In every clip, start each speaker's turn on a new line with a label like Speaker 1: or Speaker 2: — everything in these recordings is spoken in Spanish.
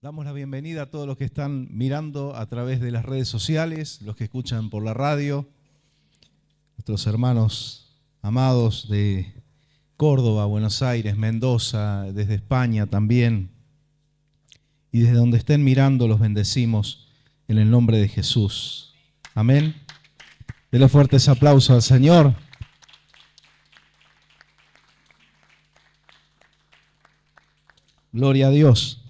Speaker 1: Damos la bienvenida a todos los que están mirando a través de las redes sociales, los que escuchan por la radio, nuestros hermanos amados de Córdoba, Buenos Aires, Mendoza, desde España también. Y desde donde estén mirando los bendecimos en el nombre de Jesús. Amén. Denle fuertes aplausos al Señor. Gloria a Dios.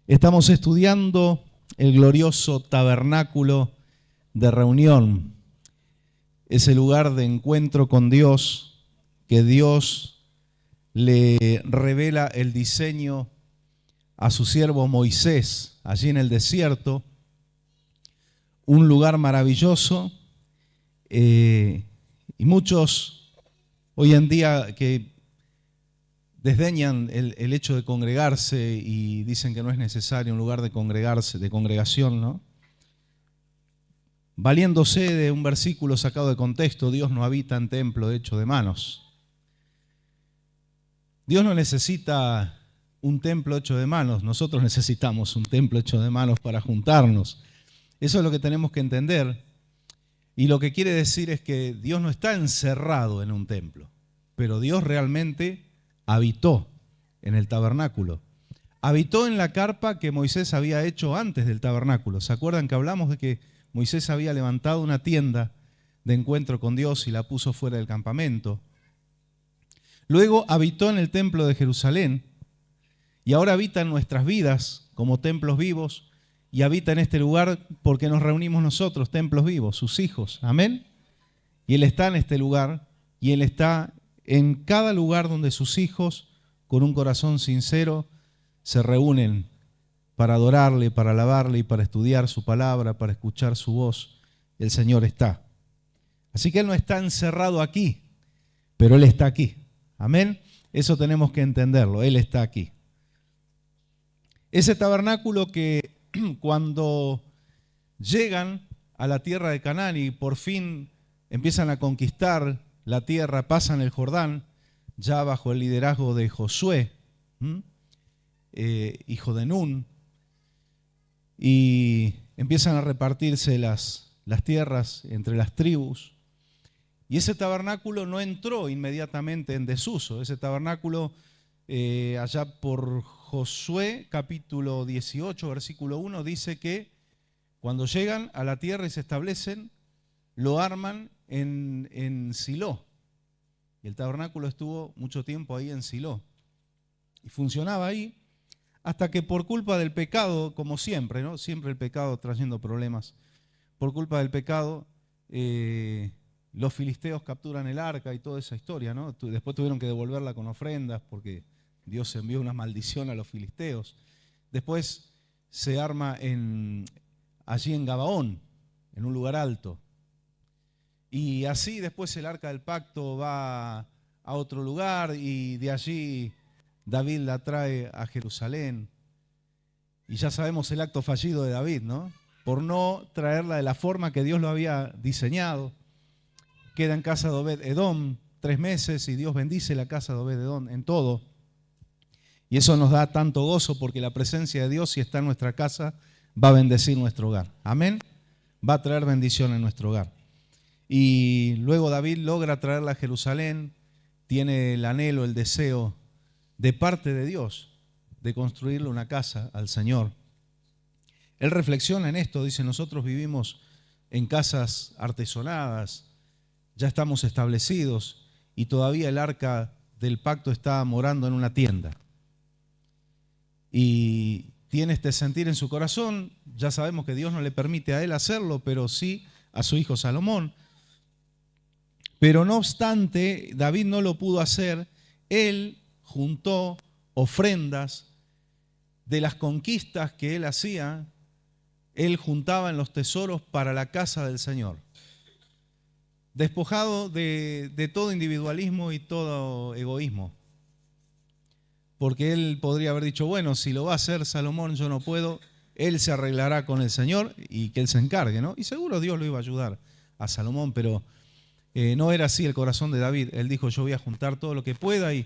Speaker 1: Estamos estudiando el glorioso tabernáculo de reunión, ese lugar de encuentro con Dios, que Dios le revela el diseño a su siervo Moisés, allí en el desierto, un lugar maravilloso, y muchos hoy en día que desdeñan el hecho de congregarse y dicen que no es necesario un lugar de congregarse, de congregación, ¿no? Valiéndose de un versículo sacado de contexto, Dios no habita en templo hecho de manos. Dios no necesita un templo hecho de manos, nosotros necesitamos un templo hecho de manos para juntarnos. Eso es lo que tenemos que entender. Y lo que quiere decir es que Dios no está encerrado en un templo, pero Dios realmente habitó en el tabernáculo. Habitó en la carpa que Moisés había hecho antes del tabernáculo. ¿Se acuerdan que hablamos de que Moisés había levantado una tienda de encuentro con Dios y la puso fuera del campamento? Luego habitó en el templo de Jerusalén y ahora habita en nuestras vidas como templos vivos y habita en este lugar porque nos reunimos nosotros, templos vivos, sus hijos. Amén. Y Él está en este lugar y Él está en cada lugar donde sus hijos, con un corazón sincero, se reúnen para adorarle, para alabarle y para estudiar su palabra, para escuchar su voz. El Señor está. Así que Él no está encerrado aquí, pero Él está aquí. Amén. Eso tenemos que entenderlo. Él está aquí. Ese tabernáculo que cuando llegan a la tierra de Canaán y por fin empiezan a conquistar la tierra, pasan el Jordán, ya bajo el liderazgo de Josué, hijo de Nun, y empiezan a repartirse las tierras entre las tribus. Y ese tabernáculo no entró inmediatamente en desuso. Ese tabernáculo, allá por Josué, capítulo 18, versículo 1, dice que cuando llegan a la tierra y se establecen, lo arman en Silo. Y el tabernáculo estuvo mucho tiempo ahí en Silo. Y funcionaba ahí hasta que por culpa del pecado, como siempre, ¿no? Siempre el pecado trayendo problemas. Por culpa del pecado, los filisteos capturan el arca y toda esa historia, ¿no? Después tuvieron que devolverla con ofrendas porque Dios envió una maldición a los filisteos. Después se arma allí en Gabaón, en un lugar alto. Y así después el arca del pacto va a otro lugar y de allí David la trae a Jerusalén. Y ya sabemos el acto fallido de David, ¿no? Por no traerla de la forma que Dios lo había diseñado. Queda en casa de Obed-Edom 3 meses y Dios bendice la casa de Obed-Edom en todo. Y eso nos da tanto gozo porque la presencia de Dios, si está en nuestra casa, va a bendecir nuestro hogar. Amén. Va a traer bendición en nuestro hogar. Y luego David logra traerla a Jerusalén, tiene el anhelo, el deseo de parte de Dios de construirle una casa al Señor. Él reflexiona en esto, dice, nosotros vivimos en casas artesonadas, ya estamos establecidos y todavía el arca del pacto está morando en una tienda. Y tiene este sentir en su corazón, ya sabemos que Dios no le permite a él hacerlo, pero sí a su hijo Salomón. Pero no obstante, David no lo pudo hacer. Él juntó ofrendas de las conquistas que él hacía. Él juntaba en los tesoros para la casa del Señor. Despojado de todo individualismo y todo egoísmo. Porque él podría haber dicho, bueno, si lo va a hacer Salomón, yo no puedo. Él se arreglará con el Señor y que él se encargue, ¿no? Y seguro Dios lo iba a ayudar a Salomón, pero no era así el corazón de David. Él dijo, yo voy a juntar todo lo que pueda y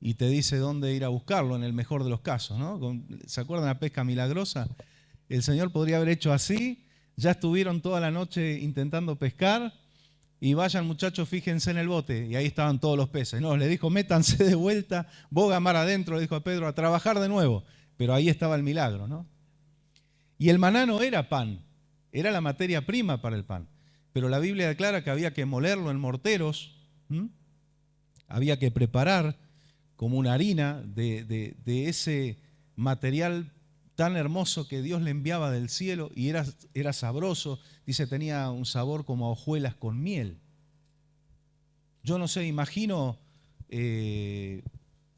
Speaker 1: y te dice dónde ir a buscarlo en el mejor de los casos, ¿no? ¿Se acuerdan la pesca milagrosa? El Señor podría haber hecho así, ya estuvieron toda la noche intentando pescar y vayan muchachos, fíjense en el bote, y ahí estaban todos los peces. No, le dijo, métanse de vuelta, boga mar adentro, le dijo a Pedro, a trabajar de nuevo. Pero ahí estaba el milagro, ¿no? Y el maná no era pan, era la materia prima para el pan. Pero la Biblia declara que había que molerlo en morteros, había que preparar como una harina de ese material tan hermoso que Dios le enviaba del cielo y era sabroso. Dice, tenía un sabor como a hojuelas con miel. Yo no sé,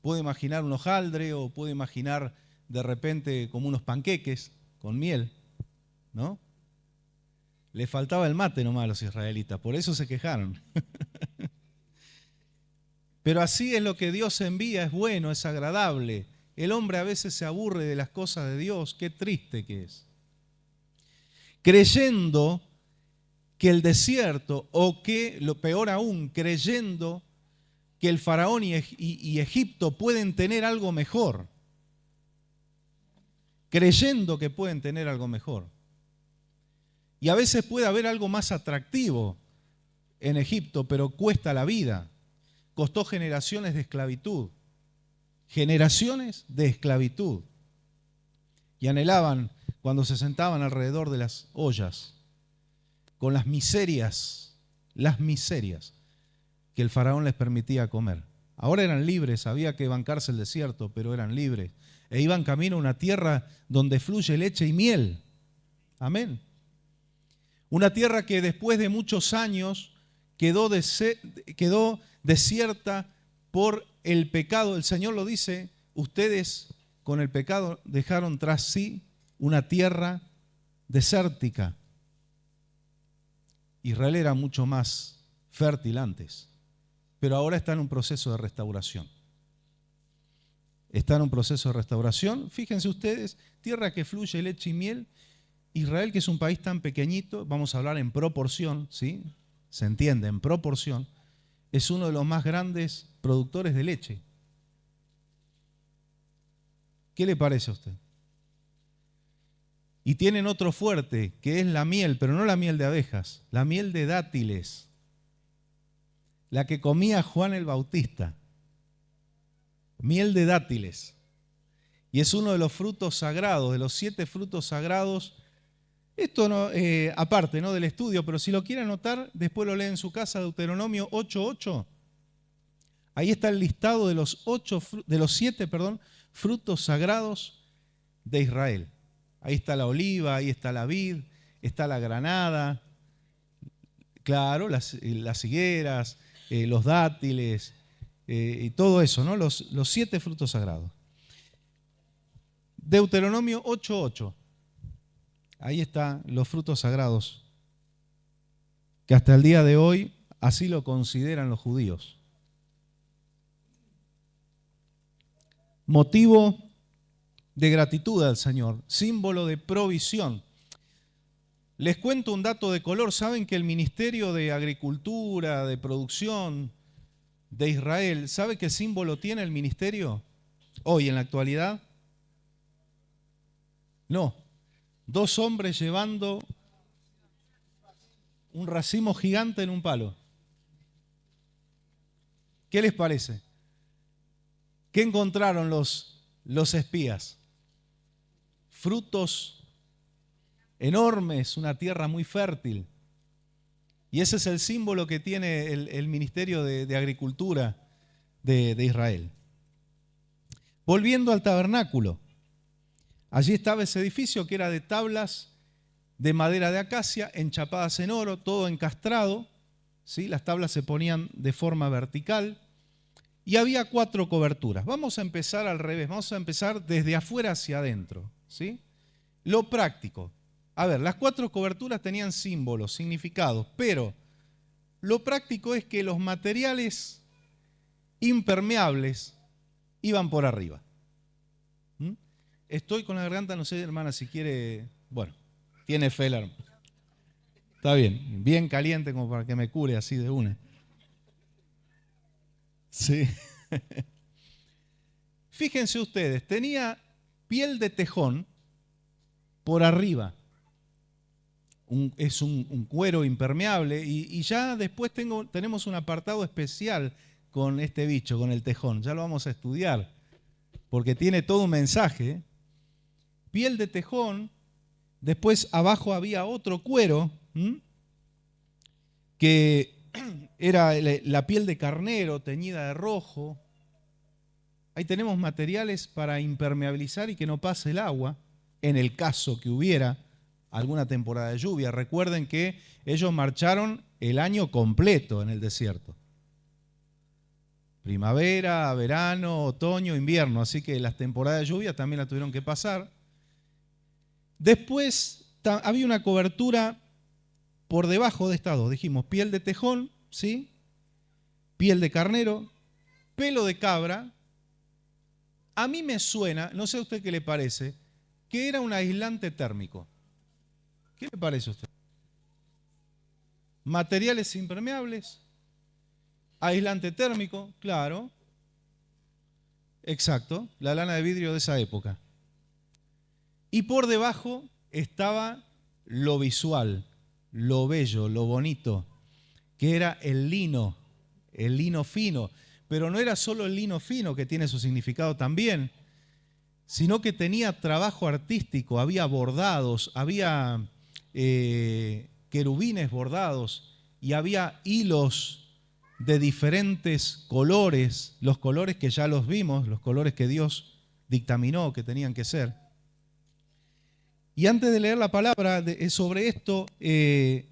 Speaker 1: puedo imaginar un hojaldre o puedo imaginar de repente como unos panqueques con miel, ¿no? Le faltaba el mate nomás a los israelitas, por eso se quejaron. Pero así es lo que Dios envía, es bueno, es agradable. El hombre a veces se aburre de las cosas de Dios, qué triste que es. Creyendo que el desierto, o que, lo peor aún, creyendo que el faraón y Egipto pueden tener algo mejor. Creyendo que pueden tener algo mejor. Y a veces puede haber algo más atractivo en Egipto, pero cuesta la vida. Costó generaciones de esclavitud. Generaciones de esclavitud. Y anhelaban cuando se sentaban alrededor de las ollas, con las miserias que el faraón les permitía comer. Ahora eran libres, había que bancarse el desierto, pero eran libres. E iban camino a una tierra donde fluye leche y miel. Amén. Una tierra que después de muchos años quedó desierta por el pecado. El Señor lo dice, ustedes con el pecado dejaron tras sí una tierra desértica. Israel era mucho más fértil antes, pero ahora está en un proceso de restauración. Está en un proceso de restauración. Fíjense ustedes, tierra que fluye leche y miel. Israel, que es un país tan pequeñito, vamos a hablar en proporción, ¿sí? Se entiende, en proporción, es uno de los más grandes productores de leche. ¿Qué le parece a usted? Y tienen otro fuerte, que es la miel, pero no la miel de abejas, la miel de dátiles, la que comía Juan el Bautista. Miel de dátiles. Y es uno de los frutos sagrados, de los 7 frutos sagrados. Esto no, aparte, ¿no?, del estudio, pero si lo quiere anotar, después lo lee en su casa, Deuteronomio 8:8. Ahí está el listado de los 7 frutos sagrados de Israel. Ahí está la oliva, ahí está la vid, está la granada, claro, las higueras, los dátiles, y todo eso, ¿no? Los 7 frutos sagrados. Deuteronomio 8:8. Ahí están los frutos sagrados, que hasta el día de hoy así lo consideran los judíos. Motivo de gratitud al Señor, símbolo de provisión. Les cuento un dato de color. ¿Saben que el Ministerio de Agricultura, de Producción de Israel, ¿sabe qué símbolo tiene el ministerio hoy en la actualidad? No. 2 hombres llevando un racimo gigante en un palo. ¿Qué les parece? ¿Qué encontraron los espías? Frutos enormes, una tierra muy fértil. Y ese es el símbolo que tiene el Ministerio de Agricultura de Israel. Volviendo al tabernáculo. Allí estaba ese edificio que era de tablas de madera de acacia, enchapadas en oro, todo encastrado, ¿sí? Las tablas se ponían de forma vertical y había 4 coberturas. Vamos a empezar al revés, vamos a empezar desde afuera hacia adentro, ¿sí? Lo práctico. A ver, las 4 coberturas tenían símbolos, significados, pero lo práctico es que los materiales impermeables iban por arriba. Estoy con la garganta, no sé, hermana, si quiere. Bueno, tiene fe la hermana. Está bien, bien caliente como para que me cure así de una. Sí. Fíjense ustedes, tenía piel de tejón por arriba. Es un cuero impermeable y ya después tenemos un apartado especial con este bicho, con el tejón. Ya lo vamos a estudiar porque tiene todo un mensaje. Piel de tejón, después abajo había otro cuero que era la piel de carnero teñida de rojo. Ahí tenemos materiales para impermeabilizar y que no pase el agua, en el caso que hubiera alguna temporada de lluvia. Recuerden que ellos marcharon el año completo en el desierto. Primavera, verano, otoño, invierno. Así que las temporadas de lluvia también la tuvieron que pasar. Después había una cobertura por debajo de estas dos. Dijimos piel de tejón, ¿sí? Piel de carnero, pelo de cabra. A mí me suena, no sé a usted qué le parece, que era un aislante térmico. ¿Qué le parece a usted? Materiales impermeables, aislante térmico, claro. Exacto, la lana de vidrio de esa época. Y por debajo estaba lo visual, lo bello, lo bonito, que era el lino fino. Pero no era solo el lino fino, que tiene su significado también, sino que tenía trabajo artístico, había bordados, había querubines bordados y había hilos de diferentes colores, los colores que ya los vimos, los colores que Dios dictaminó que tenían que ser. Y antes de leer la palabra sobre esto,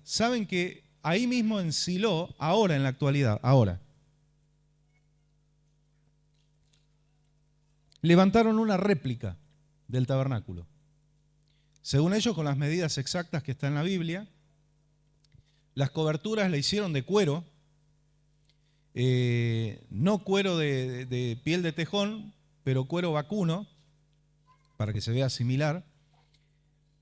Speaker 1: saben que ahí mismo en Silo, ahora en la actualidad, ahora, levantaron una réplica del tabernáculo. Según ellos, con las medidas exactas que están en la Biblia, las coberturas le hicieron de cuero, no cuero de piel de tejón, pero cuero vacuno, para que se vea similar.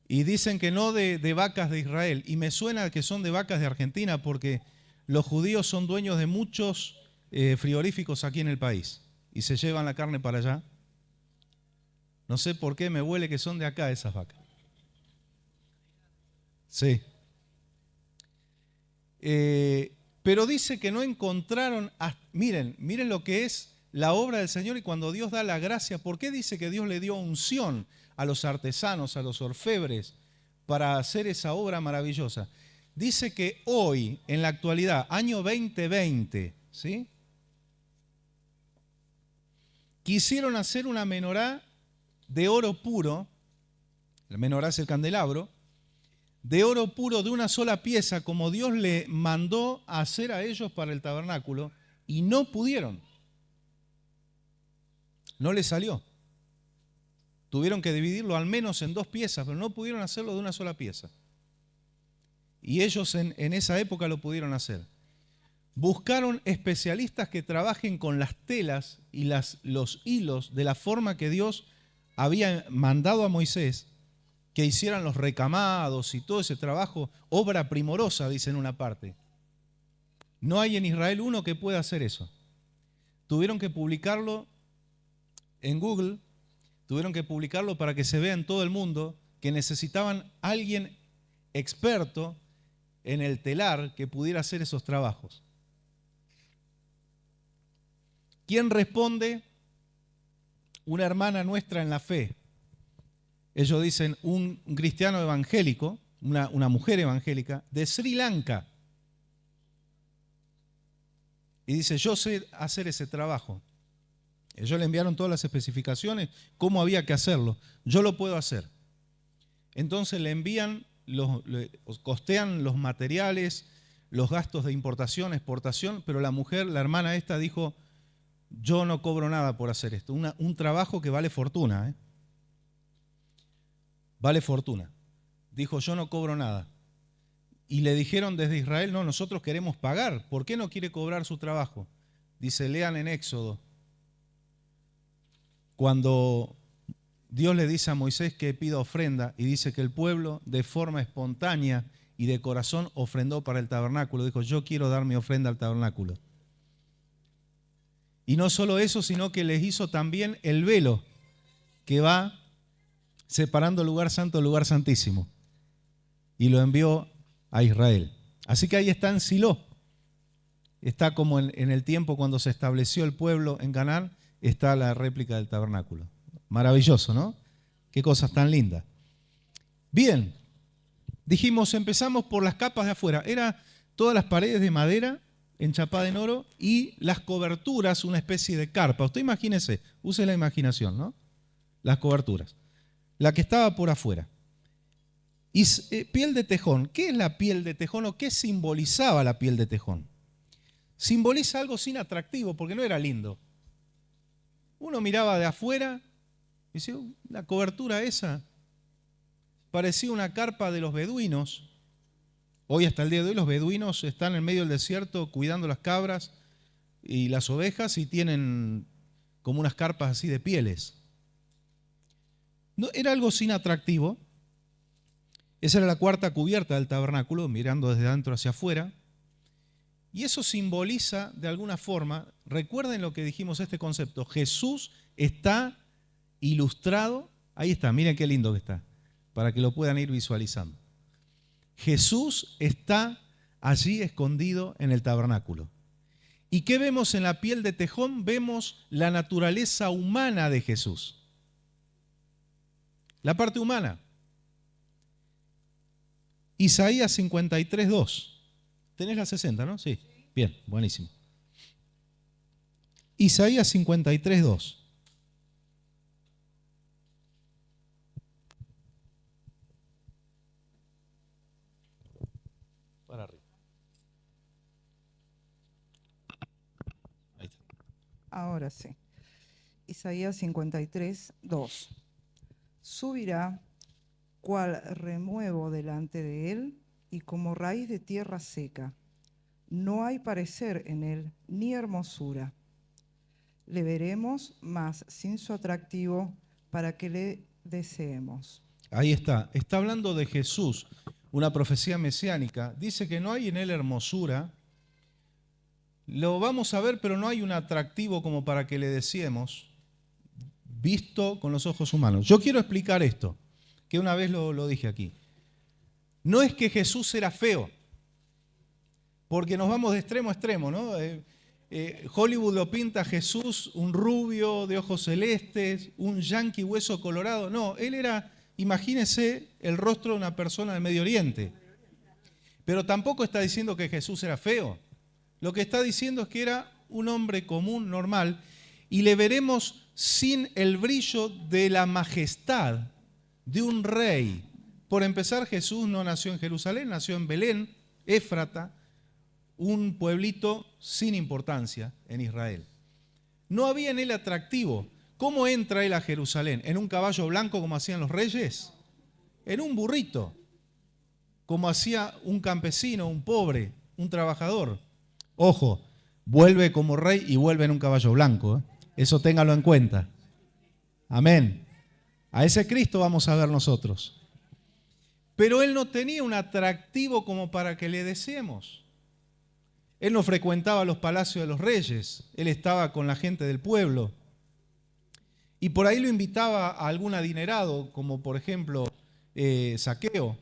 Speaker 1: Y dicen que no de vacas de Israel. Y me suena que son de vacas de Argentina porque los judíos son dueños de muchos frigoríficos aquí en el país. Y se llevan la carne para allá. No sé por qué me huele que son de acá esas vacas. Sí. Pero dice que no encontraron... Miren lo que es la obra del Señor y cuando Dios da la gracia. ¿Por qué dice que Dios le dio unción a los artesanos, a los orfebres, para hacer esa obra maravillosa? Dice que hoy, en la actualidad, año 2020, ¿sí? Quisieron hacer una menorá de oro puro, la menorá es el candelabro, de oro puro de una sola pieza, como Dios le mandó a hacer a ellos para el tabernáculo, y no pudieron. No les salió. Tuvieron que dividirlo al menos en dos piezas, pero no pudieron hacerlo de una sola pieza. Y ellos en esa época lo pudieron hacer. Buscaron especialistas que trabajen con las telas y los hilos de la forma que Dios había mandado a Moisés, que hicieran los recamados y todo ese trabajo, obra primorosa, dice en una parte. No hay en Israel uno que pueda hacer eso. Tuvieron que publicarlo en Google, tuvieron que publicarlo para que se vea en todo el mundo que necesitaban alguien experto en el telar que pudiera hacer esos trabajos. ¿Quién responde? Una hermana nuestra en la fe. Ellos dicen un cristiano evangélico, una mujer evangélica de Sri Lanka. Y dice, yo sé hacer ese trabajo. Ellos le enviaron todas las especificaciones, cómo había que hacerlo. Yo lo puedo hacer. Entonces le envían, costean los materiales, los gastos de importación, exportación, pero la mujer, la hermana esta, dijo, yo no cobro nada por hacer esto. Un trabajo que vale fortuna, ¿eh? Vale fortuna. Dijo, yo no cobro nada. Y le dijeron desde Israel, no, nosotros queremos pagar. ¿Por qué no quiere cobrar su trabajo? Dice, lean en Éxodo. Cuando Dios le dice a Moisés que pida ofrenda y dice que el pueblo de forma espontánea y de corazón ofrendó para el tabernáculo. Dijo, yo quiero dar mi ofrenda al tabernáculo. Y no solo eso, sino que les hizo también el velo que va separando el lugar santo del lugar santísimo. Y lo envió a Israel. Así que ahí está en Silo. Está como en el tiempo cuando se estableció el pueblo en Canaán, está la réplica del tabernáculo. Maravilloso, ¿no? Qué cosas tan lindas. Bien, dijimos, empezamos por las capas de afuera. Era todas las paredes de madera enchapada en oro y las coberturas, una especie de carpa. Usted imagínese, use la imaginación, ¿no? Las coberturas. La que estaba por afuera. Y piel de tejón. ¿Qué es la piel de tejón o qué simbolizaba la piel de tejón? Simboliza algo sin atractivo, porque no era lindo. Uno miraba de afuera y decía, la cobertura esa parecía una carpa de los beduinos. Hoy hasta el día de hoy los beduinos están en medio del desierto cuidando las cabras y las ovejas y tienen como unas carpas así de pieles. No, era algo sin atractivo. Esa era la cuarta cubierta del tabernáculo, mirando desde adentro hacia afuera. Y eso simboliza, de alguna forma, recuerden lo que dijimos, este concepto, Jesús está ilustrado, ahí está, miren qué lindo que está, para que lo puedan ir visualizando. Jesús está allí escondido en el tabernáculo. ¿Y qué vemos en la piel de tejón? Vemos la naturaleza humana de Jesús. La parte humana. Isaías 53:2. ¿Tenés la 60, no? Sí. Bien, buenísimo. Isaías 53:2. Para arriba. Ahí está.
Speaker 2: Ahora sí. Isaías 53:2. Subirá cual renuevo delante de él y como raíz de tierra seca. No hay parecer en él ni hermosura. Le veremos, mas sin su atractivo, para que le deseemos.
Speaker 1: Ahí está. Está hablando de Jesús, una profecía mesiánica. Dice que no hay en él hermosura. Lo vamos a ver, pero no hay un atractivo como para que le deseemos, visto con los ojos humanos. Yo quiero explicar esto, que una vez lo dije aquí. No es que Jesús era feo, porque nos vamos de extremo a extremo, ¿no? Hollywood lo pinta a Jesús un rubio de ojos celestes, un yanqui hueso colorado. No, él era, imagínese, el rostro de una persona del Medio Oriente. Pero tampoco está diciendo que Jesús era feo. Lo que está diciendo es que era un hombre común, normal, y le veremos sin el brillo de la majestad de un rey. Por empezar, Jesús no nació en Jerusalén, nació en Belén, Éfrata, un pueblito sin importancia en Israel. No había en él atractivo. ¿Cómo entra él a Jerusalén? ¿En un caballo blanco como hacían los reyes? En un burrito, como hacía un campesino, un pobre, un trabajador. Ojo, vuelve como rey y vuelve en un caballo blanco. Eso téngalo en cuenta. Amén. A ese Cristo vamos a ver nosotros. Pero él no tenía un atractivo como para que le deseemos. Él no frecuentaba los palacios de los reyes, él estaba con la gente del pueblo. Y por ahí lo invitaba a algún adinerado, como por ejemplo Zaqueo.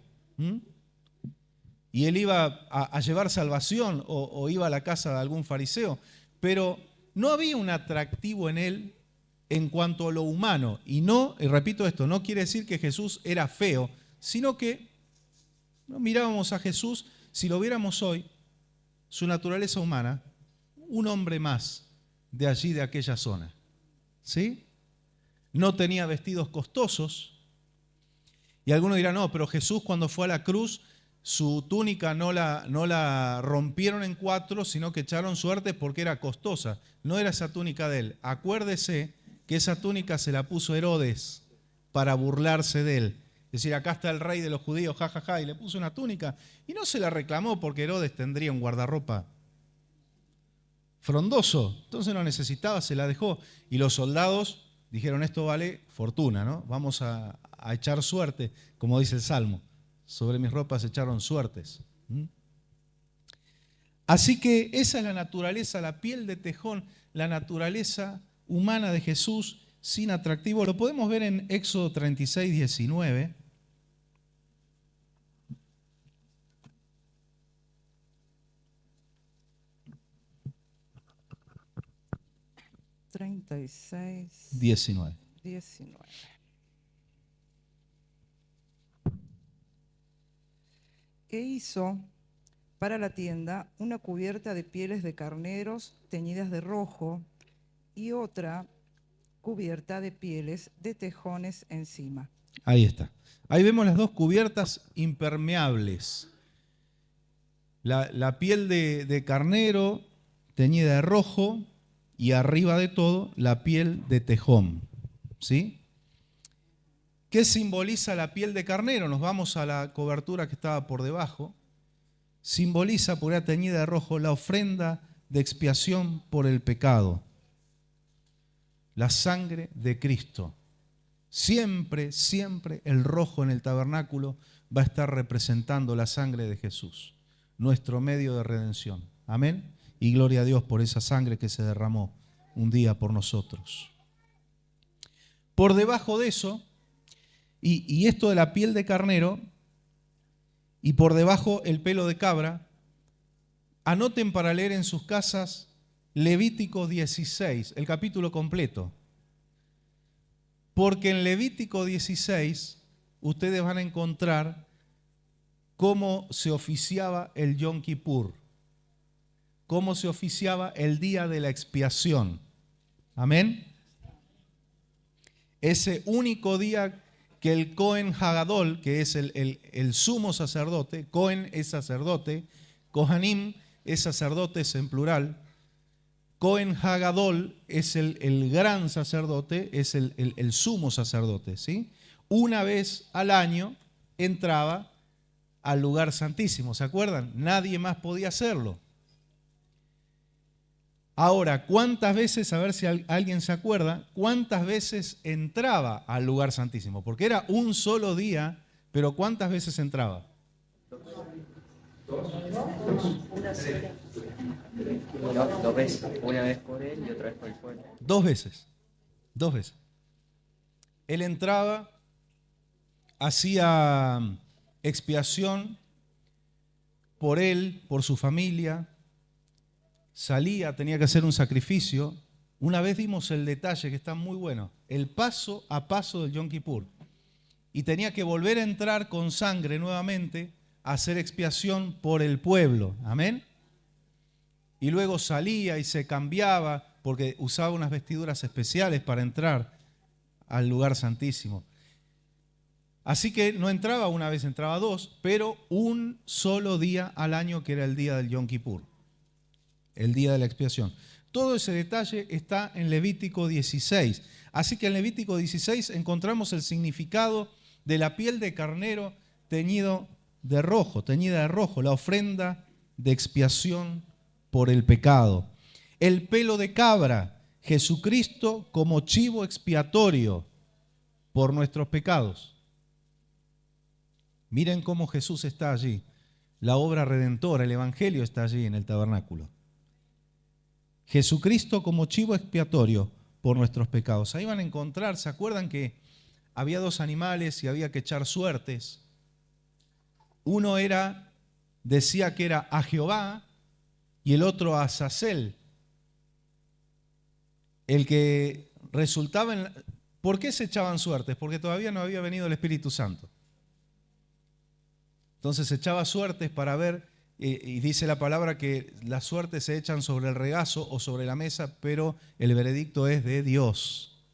Speaker 1: Y él iba a llevar salvación o iba a la casa de algún fariseo. Pero no había un atractivo en él en cuanto a lo humano. Y repito esto, no quiere decir que Jesús era feo, sino que no mirábamos a Jesús, si lo viéramos hoy, su naturaleza humana, un hombre más de allí, de aquella zona. ¿Sí? No tenía vestidos costosos. Y algunos dirán, no, pero Jesús cuando fue a la cruz, su túnica no la rompieron en cuatro, sino que echaron suerte porque era costosa. No era esa túnica de él. Acuérdese que esa túnica se la puso Herodes para burlarse de él. Es decir, acá está el rey de los judíos, jajaja, y le puso una túnica. Y no se la reclamó porque Herodes tendría un guardarropa frondoso. Entonces no necesitaba, se la dejó. Y los soldados dijeron, esto vale fortuna, ¿no? Vamos a echar suerte, como dice el Salmo. Sobre mis ropas echaron suertes. Así que esa es la naturaleza, la piel de tejón, la naturaleza humana de Jesús sin atractivo. Lo podemos ver en Éxodo 36, 19.
Speaker 2: 36,
Speaker 1: 19.
Speaker 2: 19. E hizo para la tienda una cubierta de pieles de carneros teñidas de rojo y otra cubierta de pieles de tejones encima.
Speaker 1: Ahí está. Ahí vemos las dos cubiertas impermeables. La piel de carnero teñida de rojo y arriba de todo la piel de tejón. ¿Sí? ¿Qué simboliza la piel de carnero? Nos vamos a la cobertura que estaba por debajo. Simboliza, porque era teñida de rojo, la ofrenda de expiación por el pecado. La sangre de Cristo. Siempre, siempre el rojo en el tabernáculo va a estar representando la sangre de Jesús, nuestro medio de redención. Amén. Y gloria a Dios por esa sangre que se derramó un día por nosotros. Por debajo de eso, y esto de la piel de carnero, y por debajo el pelo de cabra, anoten para leer en sus casas Levítico 16, el capítulo completo. Porque en Levítico 16 ustedes van a encontrar cómo se oficiaba el Yom Kippur, cómo se oficiaba el día de la expiación. Amén. Ese único día que el Cohen Hagadol, que es el sumo sacerdote, Cohen es sacerdote, Kohanim es sacerdotes en plural, Cohen Hagadol es el gran sacerdote, es el sumo sacerdote, ¿sí? Una vez al año entraba al lugar santísimo, ¿se acuerdan? Nadie más podía hacerlo. Ahora, ¿cuántas veces, a ver si alguien se acuerda, cuántas veces entraba al lugar santísimo? Porque era un solo día, pero ¿cuántas veces entraba?
Speaker 3: Dos veces, una vez por él y otra vez por el pueblo.
Speaker 1: Dos veces. Él entraba, hacía expiación por él, por su familia, salía, tenía que hacer un sacrificio. Una vez dimos el detalle que está muy bueno, el paso a paso del Yom Kippur. Y tenía que volver a entrar con sangre nuevamente a hacer expiación por el pueblo. Amén. Y luego salía y se cambiaba porque usaba unas vestiduras especiales para entrar al lugar santísimo. Así que no entraba una vez, entraba dos, pero un solo día al año que era el día del Yom Kippur, el día de la expiación. Todo ese detalle está en Levítico 16. Así que en Levítico 16 encontramos el significado de la piel de carnero teñida de rojo, la ofrenda de expiación por el pecado. El pelo de cabra, Jesucristo como chivo expiatorio por nuestros pecados. Miren cómo Jesús está allí. La obra redentora, el evangelio está allí en el tabernáculo. Jesucristo como chivo expiatorio por nuestros pecados. Ahí van a encontrar, ¿se acuerdan que había dos animales y había que echar suertes? Uno decía que era a Jehová y el otro a Azazel. El que resultaba en... ¿Por qué se echaban suertes? Porque todavía no había venido el Espíritu Santo. Entonces se echaba suertes para ver, y dice la palabra que las suertes se echan sobre el regazo o sobre la mesa, pero el veredicto es de Dios.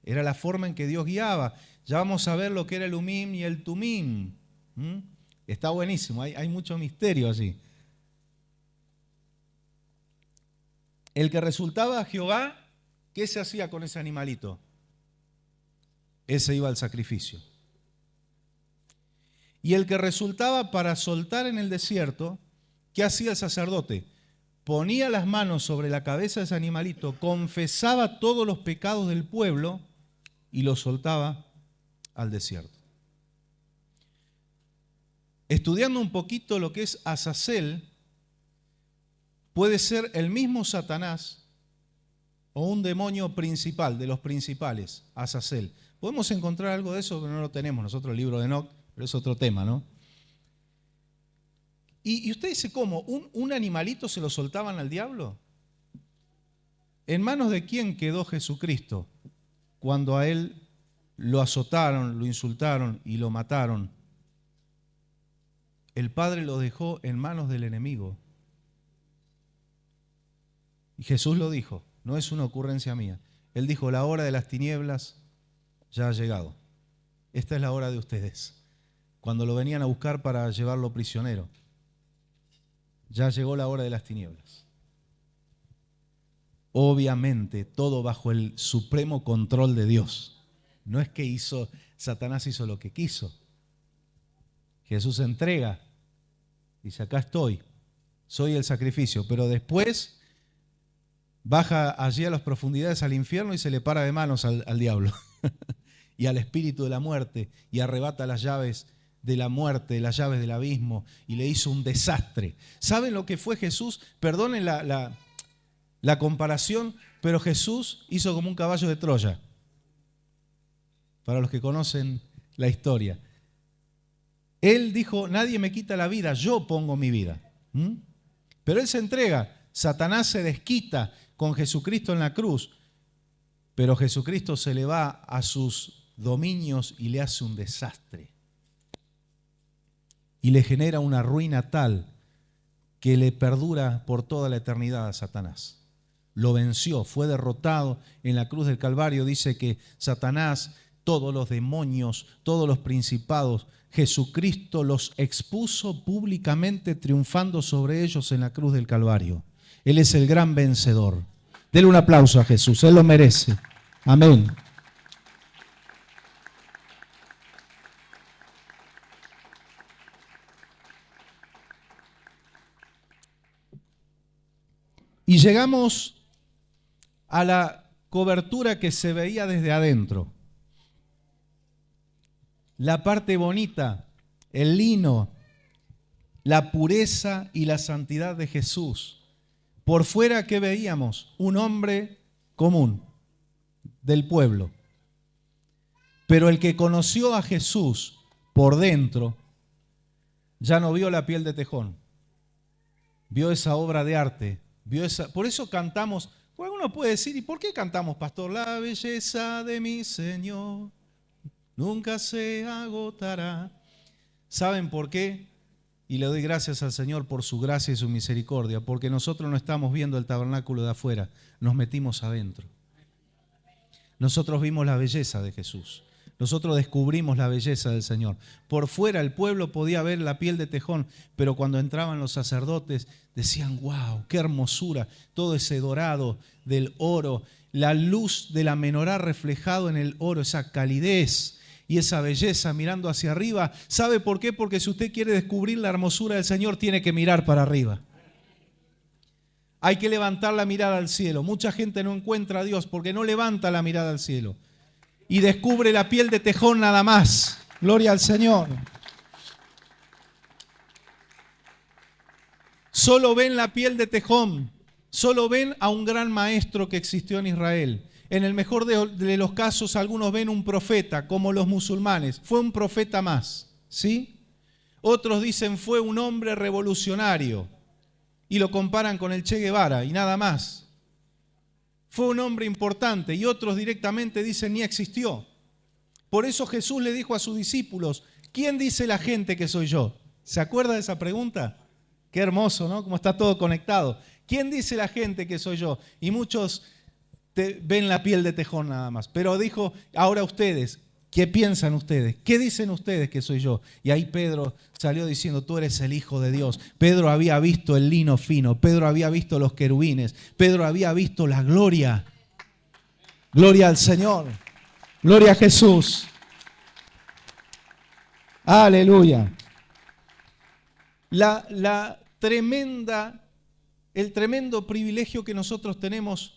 Speaker 1: Era la forma en que Dios guiaba. Ya vamos a ver lo que era el Umim y el Tumim. Está buenísimo, hay mucho misterio allí. El que resultaba a Jehová, ¿qué se hacía con ese animalito? Ese iba al sacrificio. Y el que resultaba para soltar en el desierto, ¿qué hacía el sacerdote? Ponía las manos sobre la cabeza de ese animalito, confesaba todos los pecados del pueblo y lo soltaba al desierto. Estudiando un poquito lo que es Azazel, puede ser el mismo Satanás o un demonio principal, de los principales, Azazel. Podemos encontrar algo de eso, pero no lo tenemos nosotros, el libro de Enoc, pero es otro tema, ¿no? Y usted dice, ¿cómo? ¿Un animalito se lo soltaban al diablo? ¿En manos de quién quedó Jesucristo cuando a él lo azotaron, lo insultaron y lo mataron? El Padre lo dejó en manos del enemigo. Y Jesús lo dijo, no es una ocurrencia mía. Él dijo, la hora de las tinieblas ya ha llegado. Esta es la hora de ustedes. Cuando lo venían a buscar para llevarlo prisionero. Ya llegó la hora de las tinieblas. Obviamente, todo bajo el supremo control de Dios. No es que Satanás hizo lo que quiso. Jesús se entrega. Dice, acá estoy. Soy el sacrificio. Pero después baja allí a las profundidades al infierno y se le para de manos al diablo. Y al espíritu de la muerte. Y arrebata las llaves de la muerte, las llaves del abismo, y le hizo un desastre. ¿Saben lo que fue Jesús? Perdonen la comparación, pero Jesús hizo como un caballo de Troya. Para los que conocen la historia. Él dijo, nadie me quita la vida, yo pongo mi vida. Pero él se entrega. Satanás se desquita con Jesucristo en la cruz, pero Jesucristo se le va a sus dominios y le hace un desastre. Y le genera una ruina tal que le perdura por toda la eternidad a Satanás. Lo venció, fue derrotado en la cruz del Calvario. Dice que Satanás, todos los demonios, todos los principados, Jesucristo los expuso públicamente triunfando sobre ellos en la cruz del Calvario. Él es el gran vencedor. Denle un aplauso a Jesús, Él lo merece. Amén. Y llegamos a la cobertura que se veía desde adentro. La parte bonita, el lino, la pureza y la santidad de Jesús. Por fuera, ¿qué veíamos? Un hombre común del pueblo. Pero el que conoció a Jesús por dentro, ya no vio la piel de tejón. Vio esa obra de arte. Por eso cantamos. Uno puede decir, ¿y por qué cantamos, pastor? La belleza de mi Señor nunca se agotará. ¿Saben por qué? Y le doy gracias al Señor por su gracia y su misericordia, porque nosotros no estamos viendo el tabernáculo de afuera, nos metimos adentro. Nosotros vimos la belleza de Jesús. Nosotros descubrimos la belleza del Señor. Por fuera el pueblo podía ver la piel de tejón, pero cuando entraban los sacerdotes decían, wow, qué hermosura, todo ese dorado del oro, la luz de la menorá reflejado en el oro, esa calidez y esa belleza mirando hacia arriba. ¿Sabe por qué? Porque si usted quiere descubrir la hermosura del Señor, tiene que mirar para arriba. Hay que levantar la mirada al cielo. Mucha gente no encuentra a Dios porque no levanta la mirada al cielo. Y descubre la piel de tejón nada más. Gloria al Señor. Solo ven la piel de tejón. Solo ven a un gran maestro que existió en Israel. En el mejor de los casos, algunos ven un profeta, como los musulmanes. Fue un profeta más, ¿sí? Otros dicen fue un hombre revolucionario. Y lo comparan con el Che Guevara y nada más. Fue un hombre importante y otros directamente dicen ni existió. Por eso Jesús le dijo a sus discípulos, ¿quién dice la gente que soy yo? ¿Se acuerda de esa pregunta? Qué hermoso, ¿no? Cómo está todo conectado. ¿Quién dice la gente que soy yo? Y muchos ven la piel de tejón nada más. Pero dijo, ahora ustedes, ¿qué piensan ustedes? ¿Qué dicen ustedes que soy yo? Y ahí Pedro salió diciendo, tú eres el Hijo de Dios. Pedro había visto el lino fino, Pedro había visto los querubines, Pedro había visto la gloria. Gloria al Señor, gloria a Jesús. Aleluya. El tremendo privilegio que nosotros tenemos,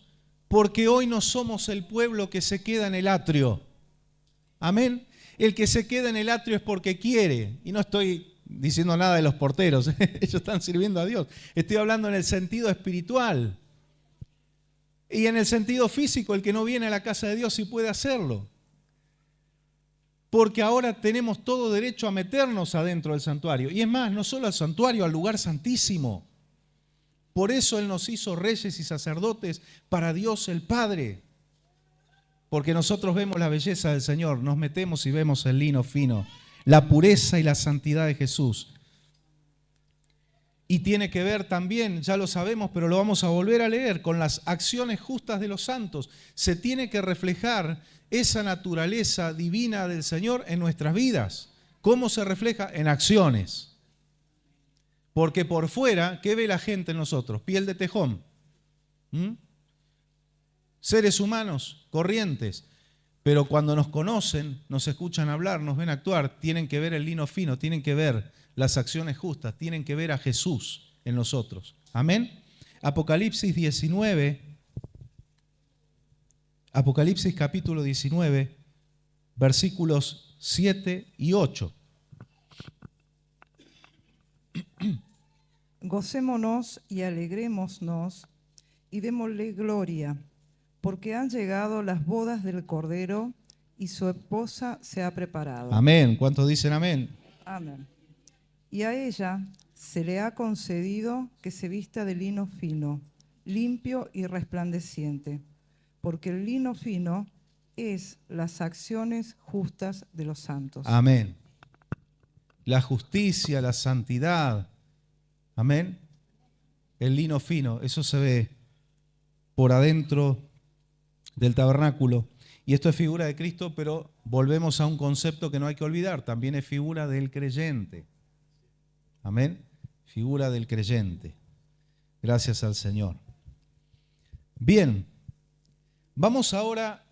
Speaker 1: porque hoy no somos el pueblo que se queda en el atrio. Amén. El que se queda en el atrio es porque quiere. Y no estoy diciendo nada de los porteros. Ellos están sirviendo a Dios. Estoy hablando en el sentido espiritual. Y en el sentido físico, el que no viene a la casa de Dios sí puede hacerlo. Porque ahora tenemos todo derecho a meternos adentro del santuario. Y es más, no solo al santuario, al lugar santísimo. Por eso Él nos hizo reyes y sacerdotes para Dios el Padre. Porque nosotros vemos la belleza del Señor, nos metemos y vemos el lino fino, la pureza y la santidad de Jesús. Y tiene que ver también, ya lo sabemos, pero lo vamos a volver a leer, con las acciones justas de los santos. Se tiene que reflejar esa naturaleza divina del Señor en nuestras vidas. ¿Cómo se refleja? En acciones. Porque por fuera, ¿qué ve la gente en nosotros? Piel de tejón. Seres humanos, corrientes. Pero cuando nos conocen, nos escuchan hablar, nos ven actuar, tienen que ver el lino fino, tienen que ver las acciones justas, tienen que ver a Jesús en nosotros. Amén. Apocalipsis 19, Apocalipsis capítulo 19, versículos 7 y 8.
Speaker 2: Gocémonos y alegrémonos y démosle gloria, porque han llegado las bodas del Cordero y su esposa se ha preparado.
Speaker 1: Amén. ¿Cuántos dicen amén?
Speaker 2: Amén. Y a ella se le ha concedido que se vista de lino fino, limpio y resplandeciente, porque el lino fino es las acciones justas de los santos.
Speaker 1: Amén. La justicia, la santidad. Amén. El lino fino, eso se ve por adentro del tabernáculo. Y esto es figura de Cristo, pero volvemos a un concepto que no hay que olvidar. También es figura del creyente. Amén. Figura del creyente. Gracias al Señor. Bien. Vamos ahora,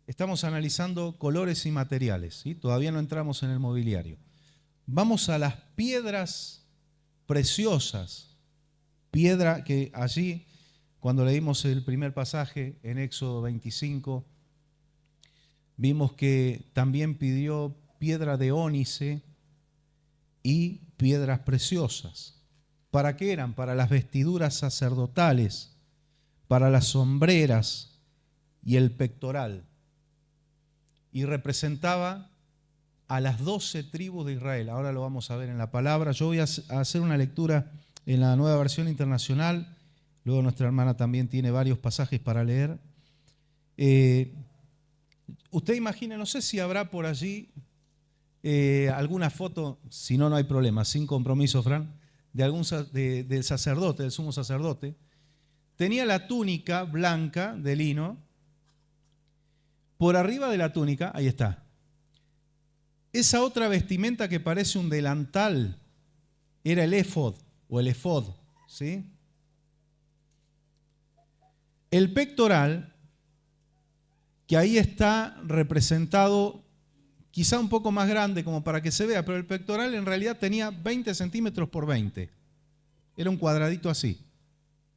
Speaker 1: estamos analizando colores y materiales, ¿sí? Todavía no entramos en el mobiliario. Vamos a las piedras preciosas. Piedra que allí, cuando leímos el primer pasaje en Éxodo 25, vimos que también pidió piedra de ónice y piedras preciosas. ¿Para qué eran? Para las vestiduras sacerdotales, para las sombreras y el pectoral. Y representaba a las 12 tribus de Israel. Ahora lo vamos a ver en la palabra. Yo voy a hacer una lectura en la Nueva Versión Internacional. Luego nuestra hermana también tiene varios pasajes para leer. Usted imagine, no sé si habrá por allí alguna foto, si no, no hay problema, sin compromiso, Fran, del sacerdote, del sumo sacerdote. Tenía la túnica blanca de lino. Por arriba de la túnica, ahí está. Esa otra vestimenta que parece un delantal era el éfod o el efod, ¿sí? El pectoral, que ahí está representado quizá un poco más grande como para que se vea, pero el pectoral en realidad tenía 20 centímetros por 20. Era un cuadradito así,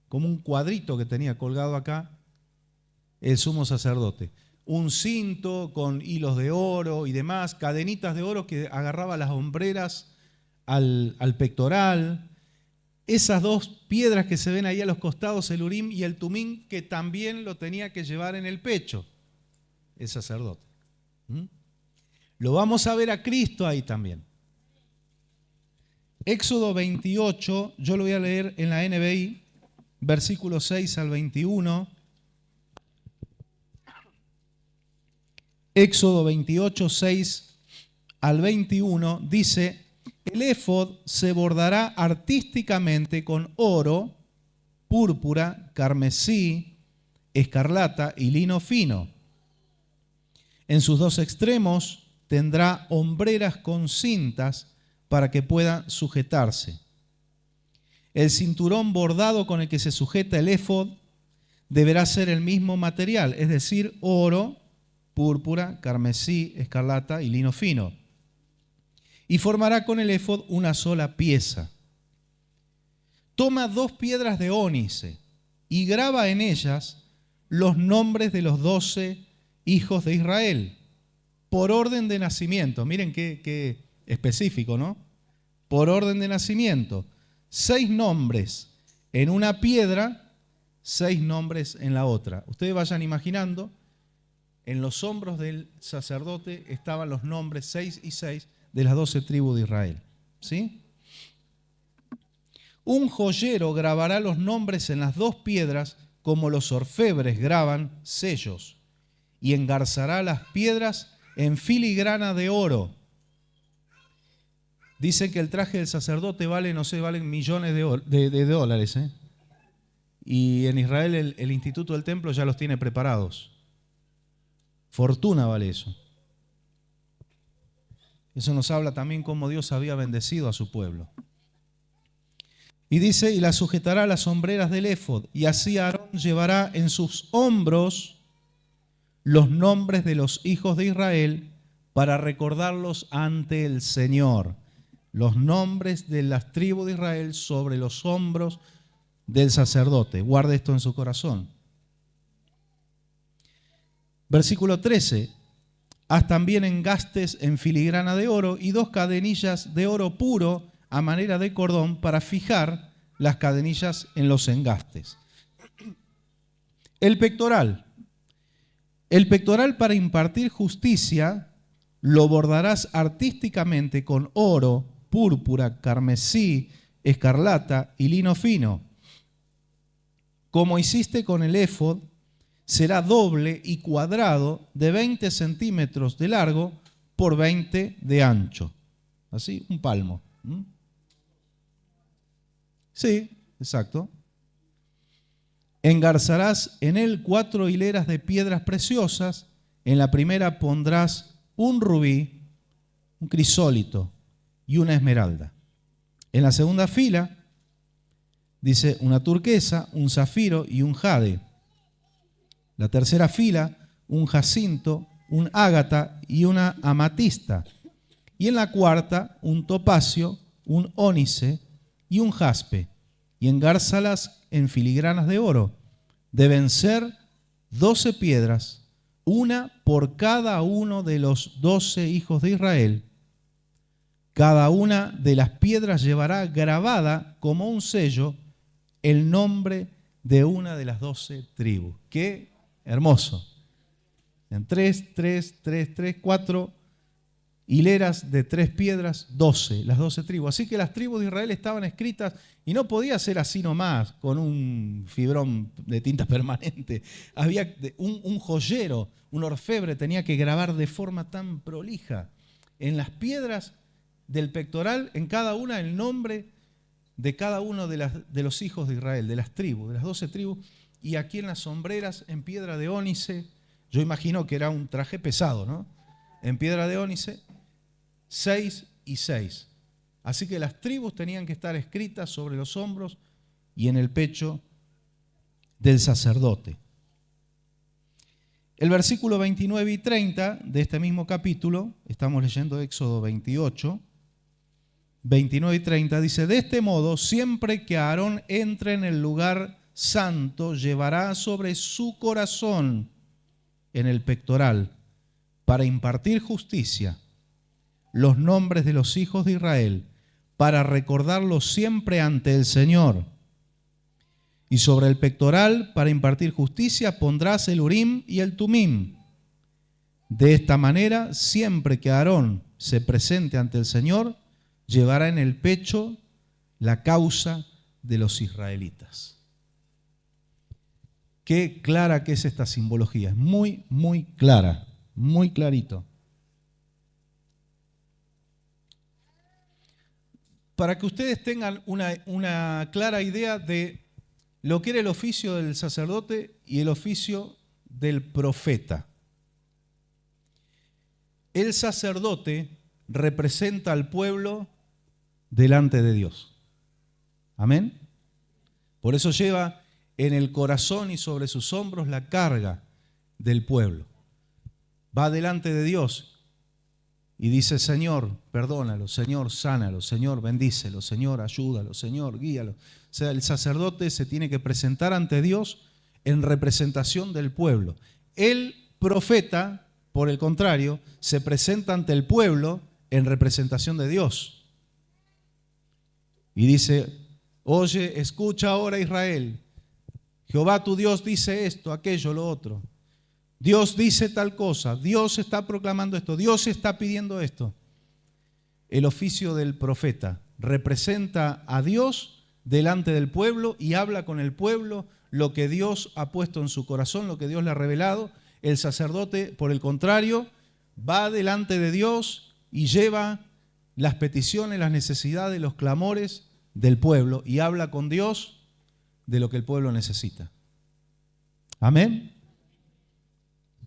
Speaker 1: como un cuadrito que tenía colgado acá el sumo sacerdote. Un cinto con hilos de oro y demás, cadenitas de oro que agarraba las hombreras al pectoral. Esas dos piedras que se ven ahí a los costados, el Urim y el Tumim, que también lo tenía que llevar en el pecho el sacerdote. Lo vamos a ver a Cristo ahí también. Éxodo 28, yo lo voy a leer en la NBI, versículos 6 al 21. Éxodo 28, 6 al 21 dice: el éfod se bordará artísticamente con oro, púrpura, carmesí, escarlata y lino fino. En sus dos extremos tendrá hombreras con cintas para que pueda sujetarse. El cinturón bordado con el que se sujeta el éfod deberá ser el mismo material, es decir, oro, púrpura, carmesí, escarlata y lino fino. Y formará con el éfod una sola pieza. Toma 2 piedras de ónice y graba en ellas los nombres de los 12 hijos de Israel, por orden de nacimiento. Miren qué específico, ¿no? Por orden de nacimiento. 6 nombres en una piedra, 6 nombres en la otra. Ustedes vayan imaginando, en los hombros del sacerdote estaban los nombres 6 y 6 de las 12 tribus de Israel. ¿Sí? Un joyero grabará los nombres en las 2 piedras como los orfebres graban sellos, y engarzará las piedras en filigrana de oro. Dicen que el traje del sacerdote vale, no sé, valen millones de dólares, ¿eh? Y en Israel el Instituto del Templo ya los tiene preparados. Fortuna vale eso. Eso nos habla también cómo Dios había bendecido a su pueblo. Y dice, y la sujetará a las hombreras del éfod, y así Aarón llevará en sus hombros los nombres de los hijos de Israel para recordarlos ante el Señor. Los nombres de las tribus de Israel sobre los hombros del sacerdote. Guarde esto en su corazón. Versículo 13. Haz también engastes en filigrana de oro y 2 cadenillas de oro puro a manera de cordón para fijar las cadenillas en los engastes. El pectoral. El pectoral para impartir justicia lo bordarás artísticamente con oro, púrpura, carmesí, escarlata y lino fino. Como hiciste con el éfod, será doble y cuadrado de 20 centímetros de largo por 20 de ancho. Así, un palmo. Sí, exacto. Engarzarás en él 4 hileras de piedras preciosas. En la primera pondrás un rubí, un crisólito y una esmeralda. En la segunda fila dice una turquesa, un zafiro y un jade. La tercera fila, un jacinto, un ágata y una amatista. Y en la cuarta, un topacio, un ónice y un jaspe. Y engárzalas en filigranas de oro. Deben ser 12 piedras, una por cada uno de los 12 hijos de Israel. Cada una de las piedras llevará grabada como un sello el nombre de una de las 12 tribus. ¡Qué hermoso! En 4 hileras de 3 piedras, 12, las 12 tribus. Así que las tribus de Israel estaban escritas y no podía ser así nomás, con un fibrón de tinta permanente. Había un joyero, un orfebre tenía que grabar de forma tan prolija. En las piedras del pectoral, en cada una el nombre de cada uno de los hijos de Israel, de las tribus, de las 12 tribus, y aquí en las sombreras, en piedra de ónice, yo imagino que era un traje pesado, ¿no? En piedra de ónice, 6 y 6. Así que las tribus tenían que estar escritas sobre los hombros y en el pecho del sacerdote. El versículo 29 y 30 de este mismo capítulo, estamos leyendo Éxodo 28, 29 y 30, dice, de este modo, siempre que Aarón entre en el lugar santo, llevará sobre su corazón, en el pectoral, para impartir justicia, los nombres de los hijos de Israel, para recordarlos siempre ante el Señor. Y sobre el pectoral, para impartir justicia, pondrás el Urim y el Tumim. De esta manera, siempre que Aarón se presente ante el Señor, llevará en el pecho la causa de los israelitas. Qué clara que es esta simbología. Es muy, muy clara, muy clarito. Para que ustedes tengan una clara idea de lo que era el oficio del sacerdote y el oficio del profeta. El sacerdote representa al pueblo delante de Dios. Amén. Por eso lleva en el corazón y sobre sus hombros la carga del pueblo. Va delante de Dios y dice, Señor, perdónalo, Señor, sánalo, Señor, bendícelo, Señor, ayúdalo, Señor, guíalo. O sea, el sacerdote se tiene que presentar ante Dios en representación del pueblo. El profeta, por el contrario, se presenta ante el pueblo en representación de Dios. Y dice, oye, escucha ahora Israel, Jehová tu Dios dice esto, aquello, lo otro. Dios dice tal cosa, Dios está proclamando esto, Dios está pidiendo esto. El oficio del profeta representa a Dios delante del pueblo y habla con el pueblo lo que Dios ha puesto en su corazón, lo que Dios le ha revelado. El sacerdote, por el contrario, va delante de Dios y lleva las peticiones, las necesidades, los clamores del pueblo y habla con Dios de lo que el pueblo necesita. Amén.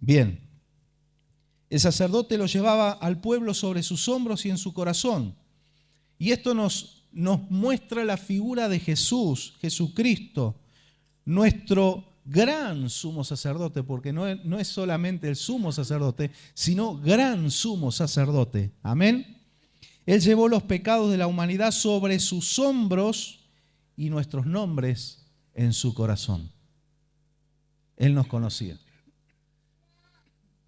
Speaker 1: Bien. El sacerdote lo llevaba al pueblo sobre sus hombros y en su corazón. Y esto nos muestra la figura de Jesús, Jesucristo, nuestro gran sumo sacerdote, porque no es solamente el sumo sacerdote, sino gran sumo sacerdote. Amén. Él llevó los pecados de la humanidad sobre sus hombros y nuestros nombres en su corazón. Él nos conocía.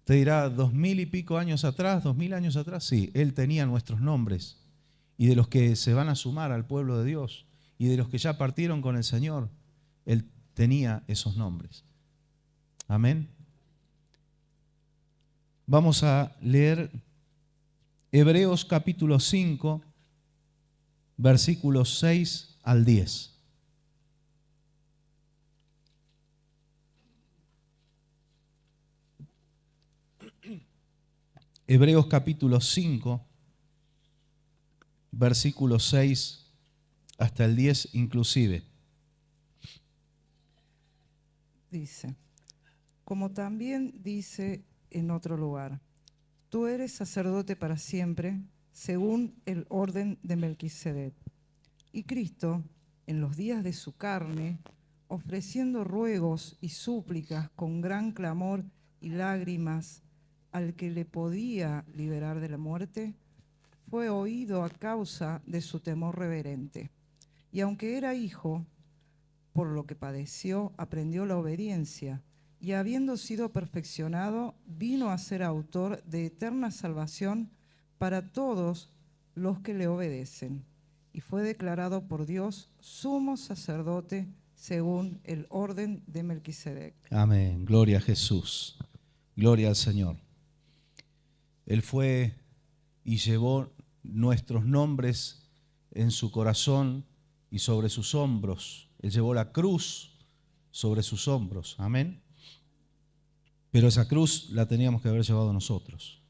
Speaker 1: Te dirá, 2000 y pico años atrás, 2000 años atrás, sí, Él tenía nuestros nombres y de los que se van a sumar al pueblo de Dios y de los que ya partieron con el Señor, Él tenía esos nombres. Amén. Vamos a leer Hebreos capítulo 5, versículos 6 al 10. Hebreos capítulo 5, versículos 6 hasta el 10 inclusive.
Speaker 2: Dice, como también dice en otro lugar, tú eres sacerdote para siempre, según el orden de Melquisedec. Y Cristo, en los días de su carne, ofreciendo ruegos y súplicas con gran clamor y lágrimas al que le podía liberar de la muerte, fue oído a causa de su temor reverente. Y aunque era hijo, por lo que padeció, aprendió la obediencia, y habiendo sido perfeccionado, vino a ser autor de eterna salvación para todos los que le obedecen. Y fue declarado por Dios sumo sacerdote según el orden de Melquisedec.
Speaker 1: Amén. Gloria a Jesús. Gloria al Señor. Él fue y llevó nuestros nombres en su corazón y sobre sus hombros. Él llevó la cruz sobre sus hombros. Amén. Pero esa cruz la teníamos que haber llevado nosotros.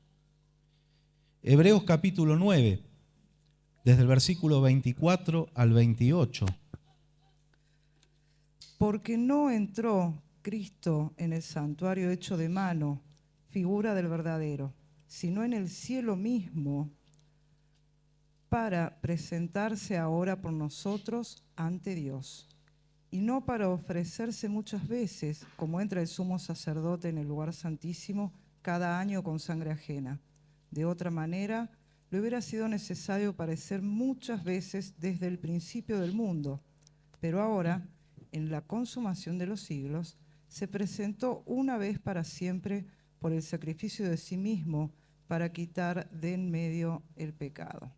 Speaker 1: Hebreos capítulo 9, desde el versículo 24 al 28.
Speaker 2: Porque no entró Cristo en el santuario hecho de mano, figura del verdadero, sino en el cielo mismo, para presentarse ahora por nosotros ante Dios. Y no para ofrecerse muchas veces, como entra el sumo sacerdote en el lugar santísimo cada año con sangre ajena. De otra manera, le hubiera sido necesario padecer muchas veces desde el principio del mundo. Pero ahora, en la consumación de los siglos, se presentó una vez para siempre por el sacrificio de sí mismo para quitar de en medio el pecado.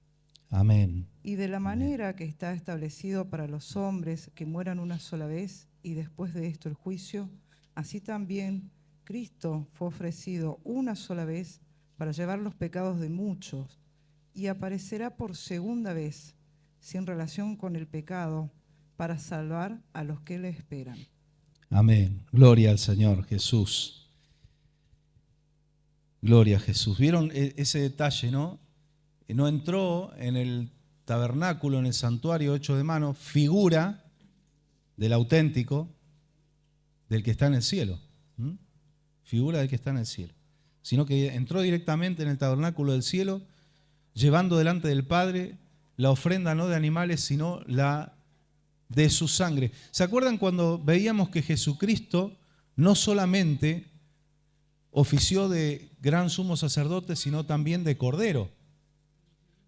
Speaker 1: Amén.
Speaker 2: Y de la manera que está establecido para los hombres que mueran una sola vez y después de esto el juicio, así también Cristo fue ofrecido una sola vez para llevar los pecados de muchos y aparecerá por segunda vez, sin relación con el pecado, para salvar a los que le esperan.
Speaker 1: Amén. Gloria al Señor Jesús. Gloria a Jesús. ¿Vieron ese detalle, no? No entró en el tabernáculo, en el santuario hecho de mano, figura del auténtico, del que está en el cielo. Figura del que está en el cielo. Sino que entró directamente en el tabernáculo del cielo, llevando delante del Padre la ofrenda no de animales, sino la de su sangre. ¿Se acuerdan cuando veíamos que Jesucristo no solamente ofició de gran sumo sacerdote, sino también de cordero?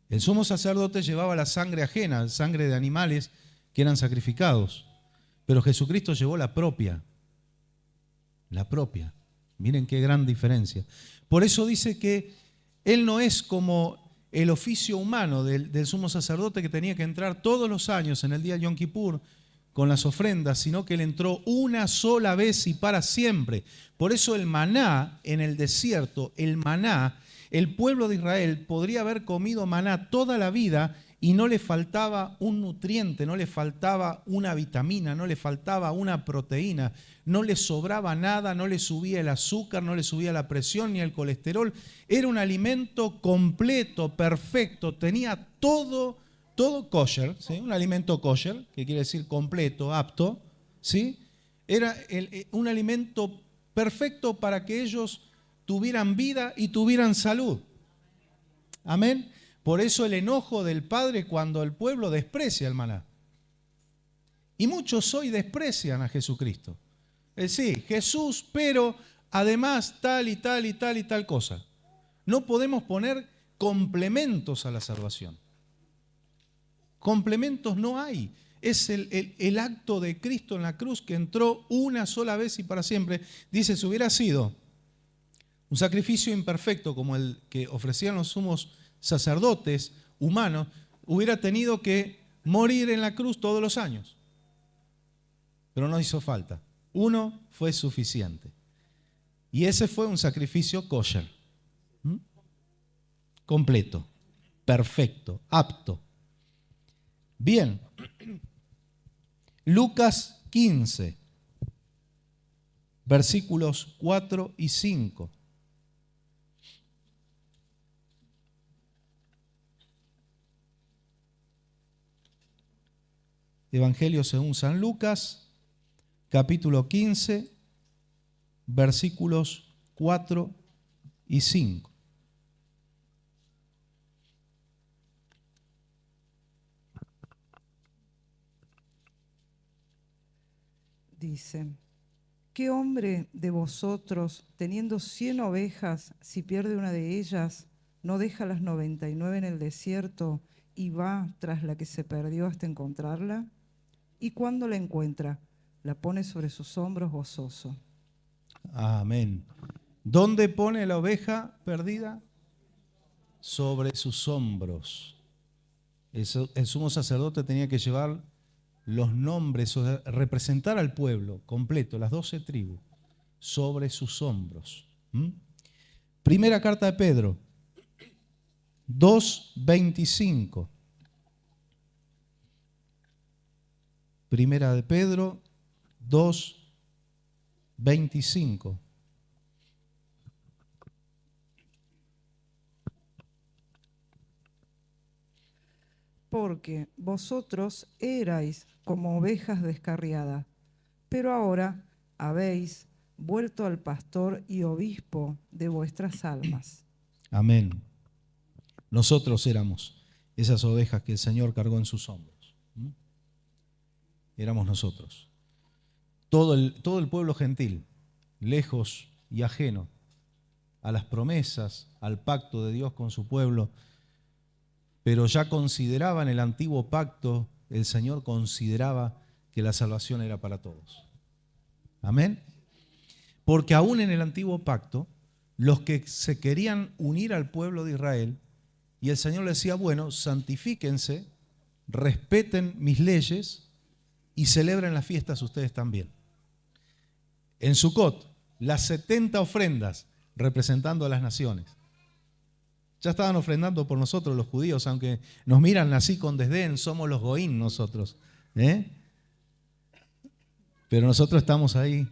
Speaker 1: El sumo sacerdote llevaba la sangre ajena, sangre de animales que eran sacrificados, pero Jesucristo llevó la propia. La propia. Miren qué gran diferencia. Por eso dice que Él no es como el oficio humano del sumo sacerdote que tenía que entrar todos los años en el día de Yom Kippur con las ofrendas, sino que Él entró una sola vez y para siempre. Por eso el maná en el desierto, el maná, el pueblo de Israel podría haber comido maná toda la vida y no le faltaba un nutriente, no le faltaba una vitamina, no le faltaba una proteína, no le sobraba nada, no le subía el azúcar, no le subía la presión ni el colesterol. Era un alimento completo, perfecto, tenía todo kosher, ¿sí? Un alimento kosher, que quiere decir completo, apto, ¿sí? Era un alimento perfecto para que ellos tuvieran vida y tuvieran salud. Amén. Por eso el enojo del Padre cuando el pueblo desprecia el maná. Y muchos hoy desprecian a Jesucristo. Sí, Jesús, pero además tal y tal y tal y tal cosa. No podemos poner complementos a la salvación. Complementos no hay. Es el acto de Cristo en la cruz que entró una sola vez y para siempre. Dice, si hubiera sido un sacrificio imperfecto como el que ofrecían los sumos sacerdotes humanos, hubiera tenido que morir en la cruz todos los años. Pero no hizo falta. Uno fue suficiente. Y ese fue un sacrificio kosher. Completo, perfecto, apto. Bien. Lucas 15, versículos 4 y 5. Evangelio según San Lucas, capítulo 15, versículos 4 y 5.
Speaker 2: Dice, ¿qué hombre de vosotros, teniendo 100 ovejas, si pierde una de ellas, no deja las 99 en el desierto y va tras la que se perdió hasta encontrarla? Y cuando la encuentra, la pone sobre sus hombros gozoso.
Speaker 1: Amén. ¿Dónde pone la oveja perdida? Sobre sus hombros. El sumo sacerdote tenía que llevar los nombres, o sea, representar al pueblo completo, las 12 tribus, sobre sus hombros. Primera carta de Pedro, 2:25. Primera de Pedro 2:25.
Speaker 2: Porque vosotros erais como ovejas descarriadas, pero ahora habéis vuelto al pastor y obispo de vuestras almas.
Speaker 1: Amén. Nosotros éramos esas ovejas que el Señor cargó en sus hombros. Éramos nosotros. Todo el pueblo gentil, lejos y ajeno a las promesas, al pacto de Dios con su pueblo, pero ya consideraba en el antiguo pacto, el Señor consideraba que la salvación era para todos. Amén. Porque aún en el antiguo pacto, los que se querían unir al pueblo de Israel, y el Señor les decía, bueno, santifíquense, respeten mis leyes y celebren las fiestas ustedes también. En Sucot, las 70 ofrendas representando a las naciones. Ya estaban ofrendando por nosotros los judíos, aunque nos miran así con desdén, somos los goín nosotros. Pero nosotros estamos ahí.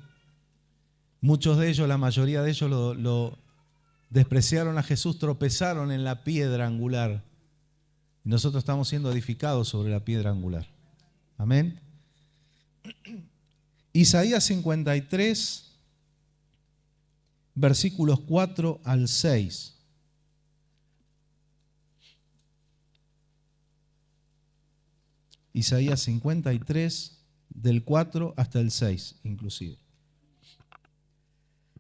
Speaker 1: Muchos de ellos, la mayoría de ellos lo despreciaron a Jesús, tropezaron en la piedra angular. Y nosotros estamos siendo edificados sobre la piedra angular. Amén. Isaías 53, versículos 4 al 6. Isaías 53, del 4 hasta el 6, inclusive.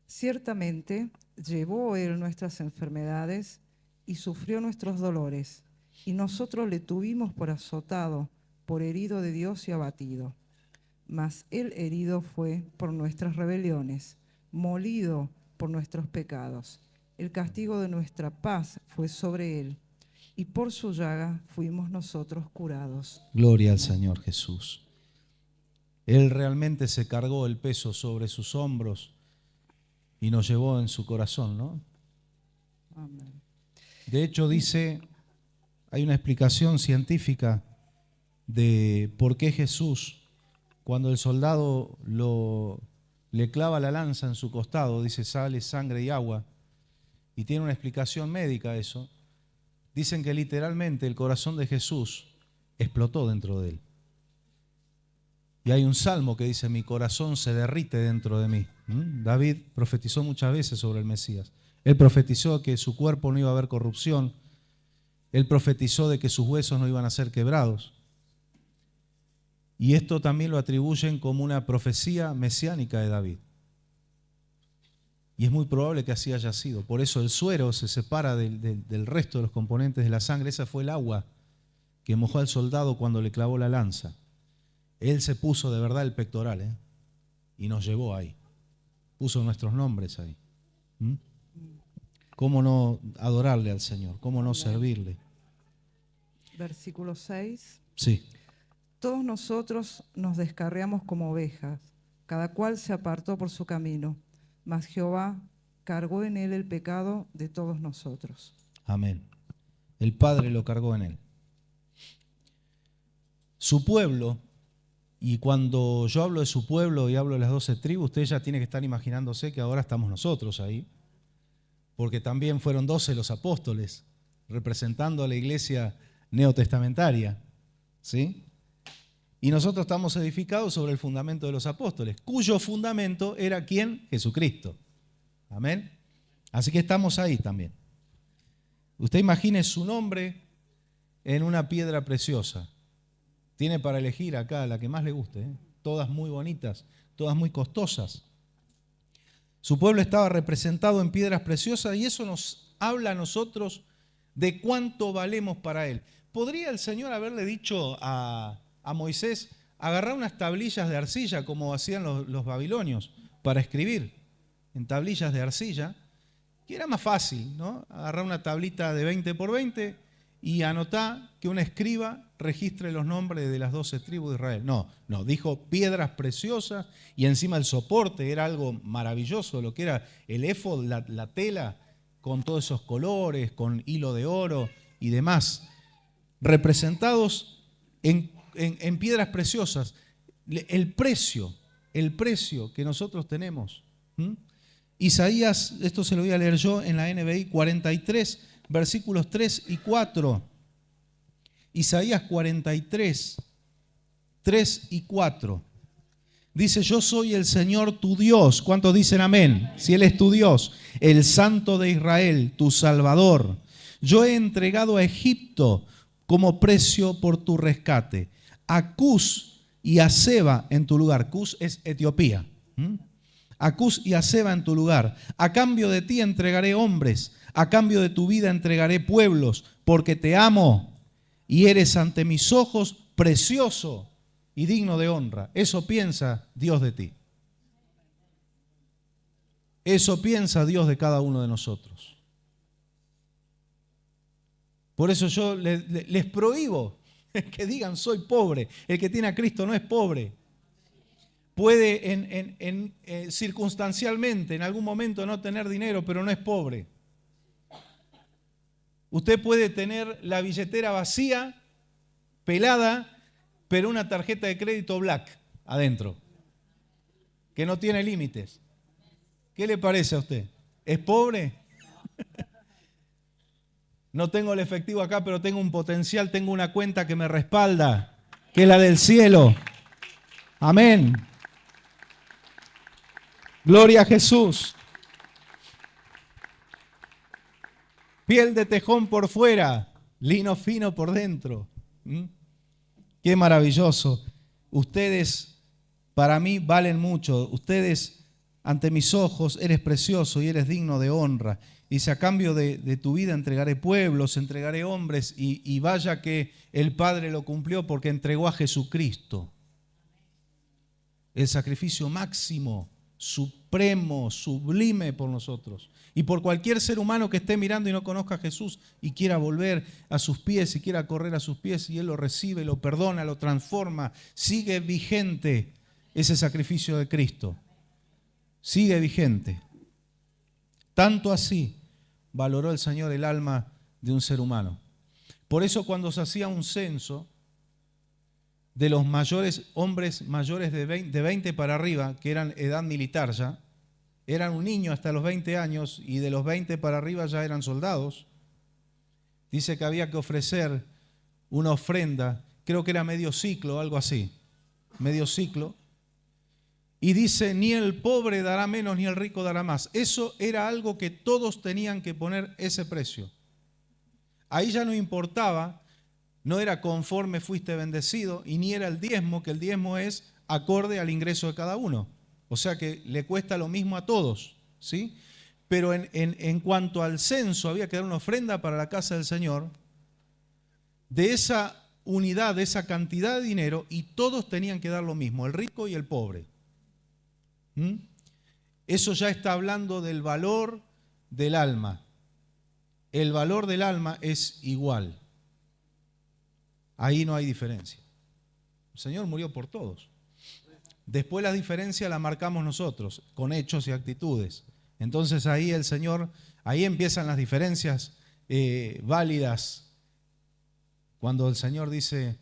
Speaker 2: Ciertamente llevó él nuestras enfermedades y sufrió nuestros dolores, y nosotros le tuvimos por azotado, por herido de Dios y abatido. Mas él herido fue por nuestras rebeliones, molido por nuestros pecados. El castigo de nuestra paz fue sobre él, y por su llaga fuimos nosotros curados.
Speaker 1: Gloria al Señor Jesús. Él realmente se cargó el peso sobre sus hombros y nos llevó en su corazón, ¿no?
Speaker 2: Amén.
Speaker 1: De hecho, dice, hay una explicación científica de por qué Jesús, cuando el soldado le clava la lanza en su costado, dice, sale sangre y agua, y tiene una explicación médica eso. Dicen que literalmente el corazón de Jesús explotó dentro de él. Y hay un salmo que dice, mi corazón se derrite dentro de mí. David profetizó muchas veces sobre el Mesías. Él profetizó que su cuerpo no iba a haber corrupción. Él profetizó de que sus huesos no iban a ser quebrados. Y esto también lo atribuyen como una profecía mesiánica de David. Y es muy probable que así haya sido. Por eso el suero se separa del resto de los componentes de la sangre. Esa fue el agua que mojó al soldado cuando le clavó la lanza. Él se puso de verdad el pectoral, y nos llevó ahí. Puso nuestros nombres ahí. ¿Cómo no adorarle al Señor? ¿Cómo no servirle?
Speaker 2: Versículo 6.
Speaker 1: Sí.
Speaker 2: Todos nosotros nos descarriamos como ovejas, cada cual se apartó por su camino, mas Jehová cargó en él el pecado de todos nosotros.
Speaker 1: Amén. El Padre lo cargó en él. Su pueblo, y cuando yo hablo de su pueblo y hablo de las 12 tribus, usted ya tiene que estar imaginándose que ahora estamos nosotros ahí, porque también fueron 12 los apóstoles, representando a la iglesia neotestamentaria, ¿sí? Y nosotros estamos edificados sobre el fundamento de los apóstoles, cuyo fundamento era ¿quién? Jesucristo. Amén. Así que estamos ahí también. Usted imagine su nombre en una piedra preciosa. Tiene para elegir acá la que más le guste, todas muy bonitas, todas muy costosas. Su pueblo estaba representado en piedras preciosas y eso nos habla a nosotros de cuánto valemos para Él. ¿Podría el Señor haberle dicho a Moisés, agarrar unas tablillas de arcilla como hacían los babilonios para escribir en tablillas de arcilla, que era más fácil, ¿no? Agarrar una tablita de 20 por 20 y anotar que un escriba registre los nombres de las 12 tribus de Israel. No, dijo piedras preciosas y encima el soporte era algo maravilloso, lo que era el éfod, la tela, con todos esos colores, con hilo de oro y demás, representados en piedras preciosas. El precio que nosotros tenemos. Isaías, esto se lo voy a leer yo en la NBI 43, versículos 3 y 4. Isaías 43, 3 y 4. Dice, yo soy el Señor tu Dios. ¿Cuántos dicen amén? Si Él es tu Dios, el Santo de Israel, tu Salvador. Yo he entregado a Egipto como precio por tu rescate, a Cus y a Seba en tu lugar. Cus es Etiopía. A Cus y a Seba en tu lugar. A cambio de ti entregaré hombres, a cambio de tu vida entregaré pueblos, porque te amo y eres ante mis ojos precioso y digno de honra. Eso piensa Dios de ti. Eso piensa Dios de cada uno de nosotros. Por eso yo les prohíbo que digan soy pobre. El que tiene a Cristo no es pobre. Puede circunstancialmente en algún momento no tener dinero, pero no es pobre. Usted puede tener la billetera vacía, pelada, pero una tarjeta de crédito black adentro, que no tiene límites. ¿Qué le parece a usted? ¿Es pobre? No tengo el efectivo acá, pero tengo un potencial, tengo una cuenta que me respalda, que es la del cielo. Amén. Gloria a Jesús. Piel de tejón por fuera, lino fino por dentro. Qué maravilloso. Ustedes para mí valen mucho. Ustedes ante mis ojos eres precioso y eres digno de honra. Dice, a cambio de tu vida entregaré pueblos, entregaré hombres, y vaya que el Padre lo cumplió porque entregó a Jesucristo. El sacrificio máximo, supremo, sublime por nosotros. Y por cualquier ser humano que esté mirando y no conozca a Jesús y quiera volver a sus pies y quiera correr a sus pies, y Él lo recibe, lo perdona, lo transforma, sigue vigente ese sacrificio de Cristo sigue vigente. Tanto así valoró el Señor el alma de un ser humano. Por eso cuando se hacía un censo de los mayores, hombres mayores de 20 para arriba, que eran edad militar ya, eran un niño hasta los 20 años y de los 20 para arriba ya eran soldados, dice que había que ofrecer una ofrenda, creo que era medio ciclo, algo así, medio ciclo, y dice, ni el pobre dará menos ni el rico dará más. Eso era algo que todos tenían que poner ese precio. Ahí ya no importaba, no era conforme fuiste bendecido y ni era el diezmo, que el diezmo es acorde al ingreso de cada uno. O sea que le cuesta lo mismo a todos, ¿sí? Pero en cuanto al censo, había que dar una ofrenda para la casa del Señor de esa unidad, de esa cantidad de dinero, y todos tenían que dar lo mismo, el rico y el pobre. Eso ya está hablando del valor del alma. El valor del alma es igual. Ahí no hay diferencia. El Señor murió por todos. Después la diferencia la marcamos nosotros, con hechos y actitudes. Entonces ahí el Señor, ahí empiezan las diferencias válidas. Cuando el Señor dice,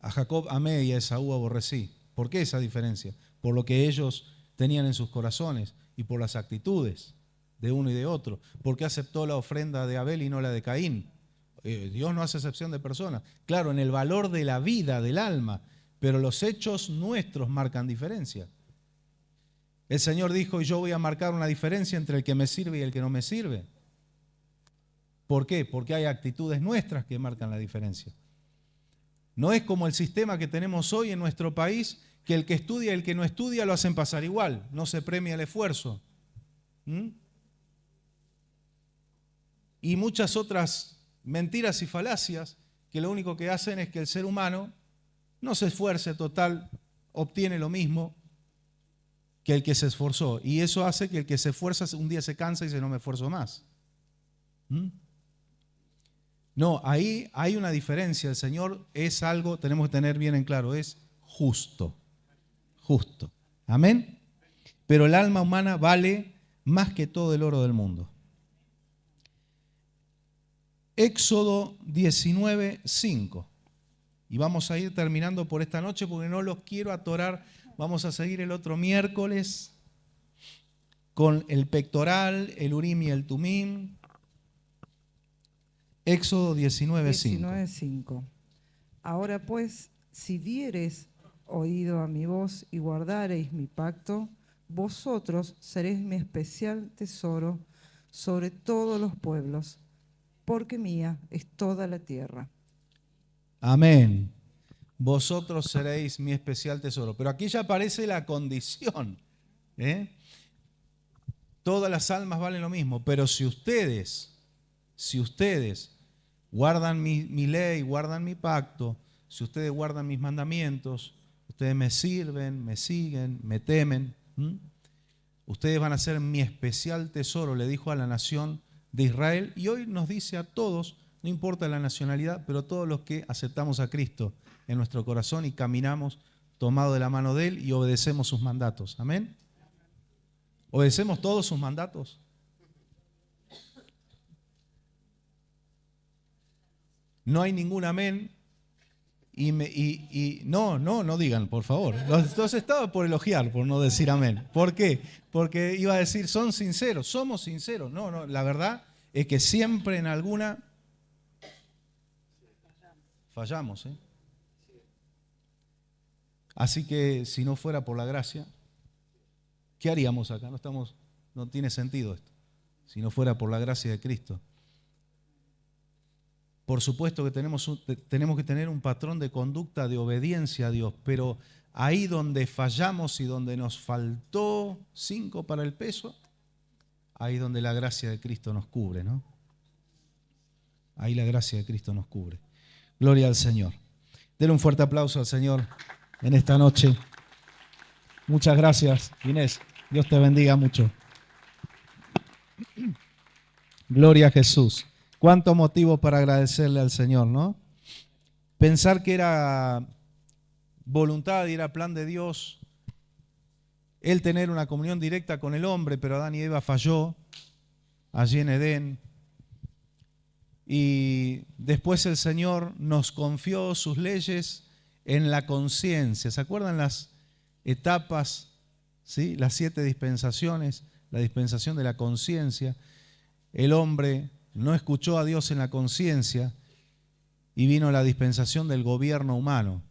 Speaker 1: a Jacob amé y a Esaú aborrecí. ¿Por qué esa diferencia? Por lo que ellos tenían en sus corazones y por las actitudes de uno y de otro. ¿Por qué aceptó la ofrenda de Abel y no la de Caín? Dios no hace excepción de personas. Claro, en el valor de la vida, del alma, pero los hechos nuestros marcan diferencia. El Señor dijo, y yo voy a marcar una diferencia entre el que me sirve y el que no me sirve. ¿Por qué? Porque hay actitudes nuestras que marcan la diferencia. No es como el sistema que tenemos hoy en nuestro país, que el que estudia y el que no estudia lo hacen pasar igual, no se premia el esfuerzo. Y muchas otras mentiras y falacias que lo único que hacen es que el ser humano no se esfuerce, total, obtiene lo mismo que el que se esforzó. Y eso hace que el que se esfuerza un día se cansa y dice, no me esfuerzo más. No, ahí hay una diferencia. El Señor es algo, tenemos que tener bien en claro, es justo. Justo. Amén. Pero el alma humana vale más que todo el oro del mundo. Éxodo 19:5. Y vamos a ir terminando por esta noche porque no los quiero atorar. Vamos a seguir el otro miércoles con el pectoral, el Urim y el Tumim. Éxodo 19:5.
Speaker 2: Ahora pues, si diereis oído a mi voz y guardareis mi pacto, vosotros seréis mi especial tesoro sobre todos los pueblos, porque mía es toda la tierra.
Speaker 1: Amén. Vosotros seréis mi especial tesoro. Pero aquí ya aparece la condición. Todas las almas valen lo mismo, pero si ustedes guardan mi ley, guardan mi pacto, si ustedes guardan mis mandamientos, ustedes me sirven, me siguen, me temen, ustedes van a ser mi especial tesoro, le dijo a la nación de Israel, y hoy nos dice a todos, no importa la nacionalidad, pero todos los que aceptamos a Cristo en nuestro corazón y caminamos tomados de la mano de Él y obedecemos sus mandatos. Amén. ¿Obedecemos todos sus mandatos? No hay ningún amén. No digan, por favor. Los estaba por elogiar, por no decir amén. ¿Por qué? Porque iba a decir, son sinceros, somos sinceros. No, la verdad es que siempre en alguna fallamos. Así que si no fuera por la gracia, ¿qué haríamos acá? No tiene sentido esto. Si no fuera por la gracia de Cristo. Por supuesto que tenemos que tener un patrón de conducta de obediencia a Dios, pero ahí donde fallamos y donde nos faltó 5 para el peso, ahí donde la gracia de Cristo nos cubre, ¿no? Ahí la gracia de Cristo nos cubre. Gloria al Señor. Denle un fuerte aplauso al Señor en esta noche. Muchas gracias, Inés. Dios te bendiga mucho. Gloria a Jesús. Cuánto motivo para agradecerle al Señor, ¿no? Pensar que era voluntad y era plan de Dios Él tener una comunión directa con el hombre, pero Adán y Eva falló allí en Edén. Y después el Señor nos confió sus leyes en la conciencia. ¿Se acuerdan las etapas, ¿sí? Las 7 dispensaciones? La dispensación de la conciencia. El hombre no escuchó a Dios en la conciencia y vino la dispensación del gobierno humano.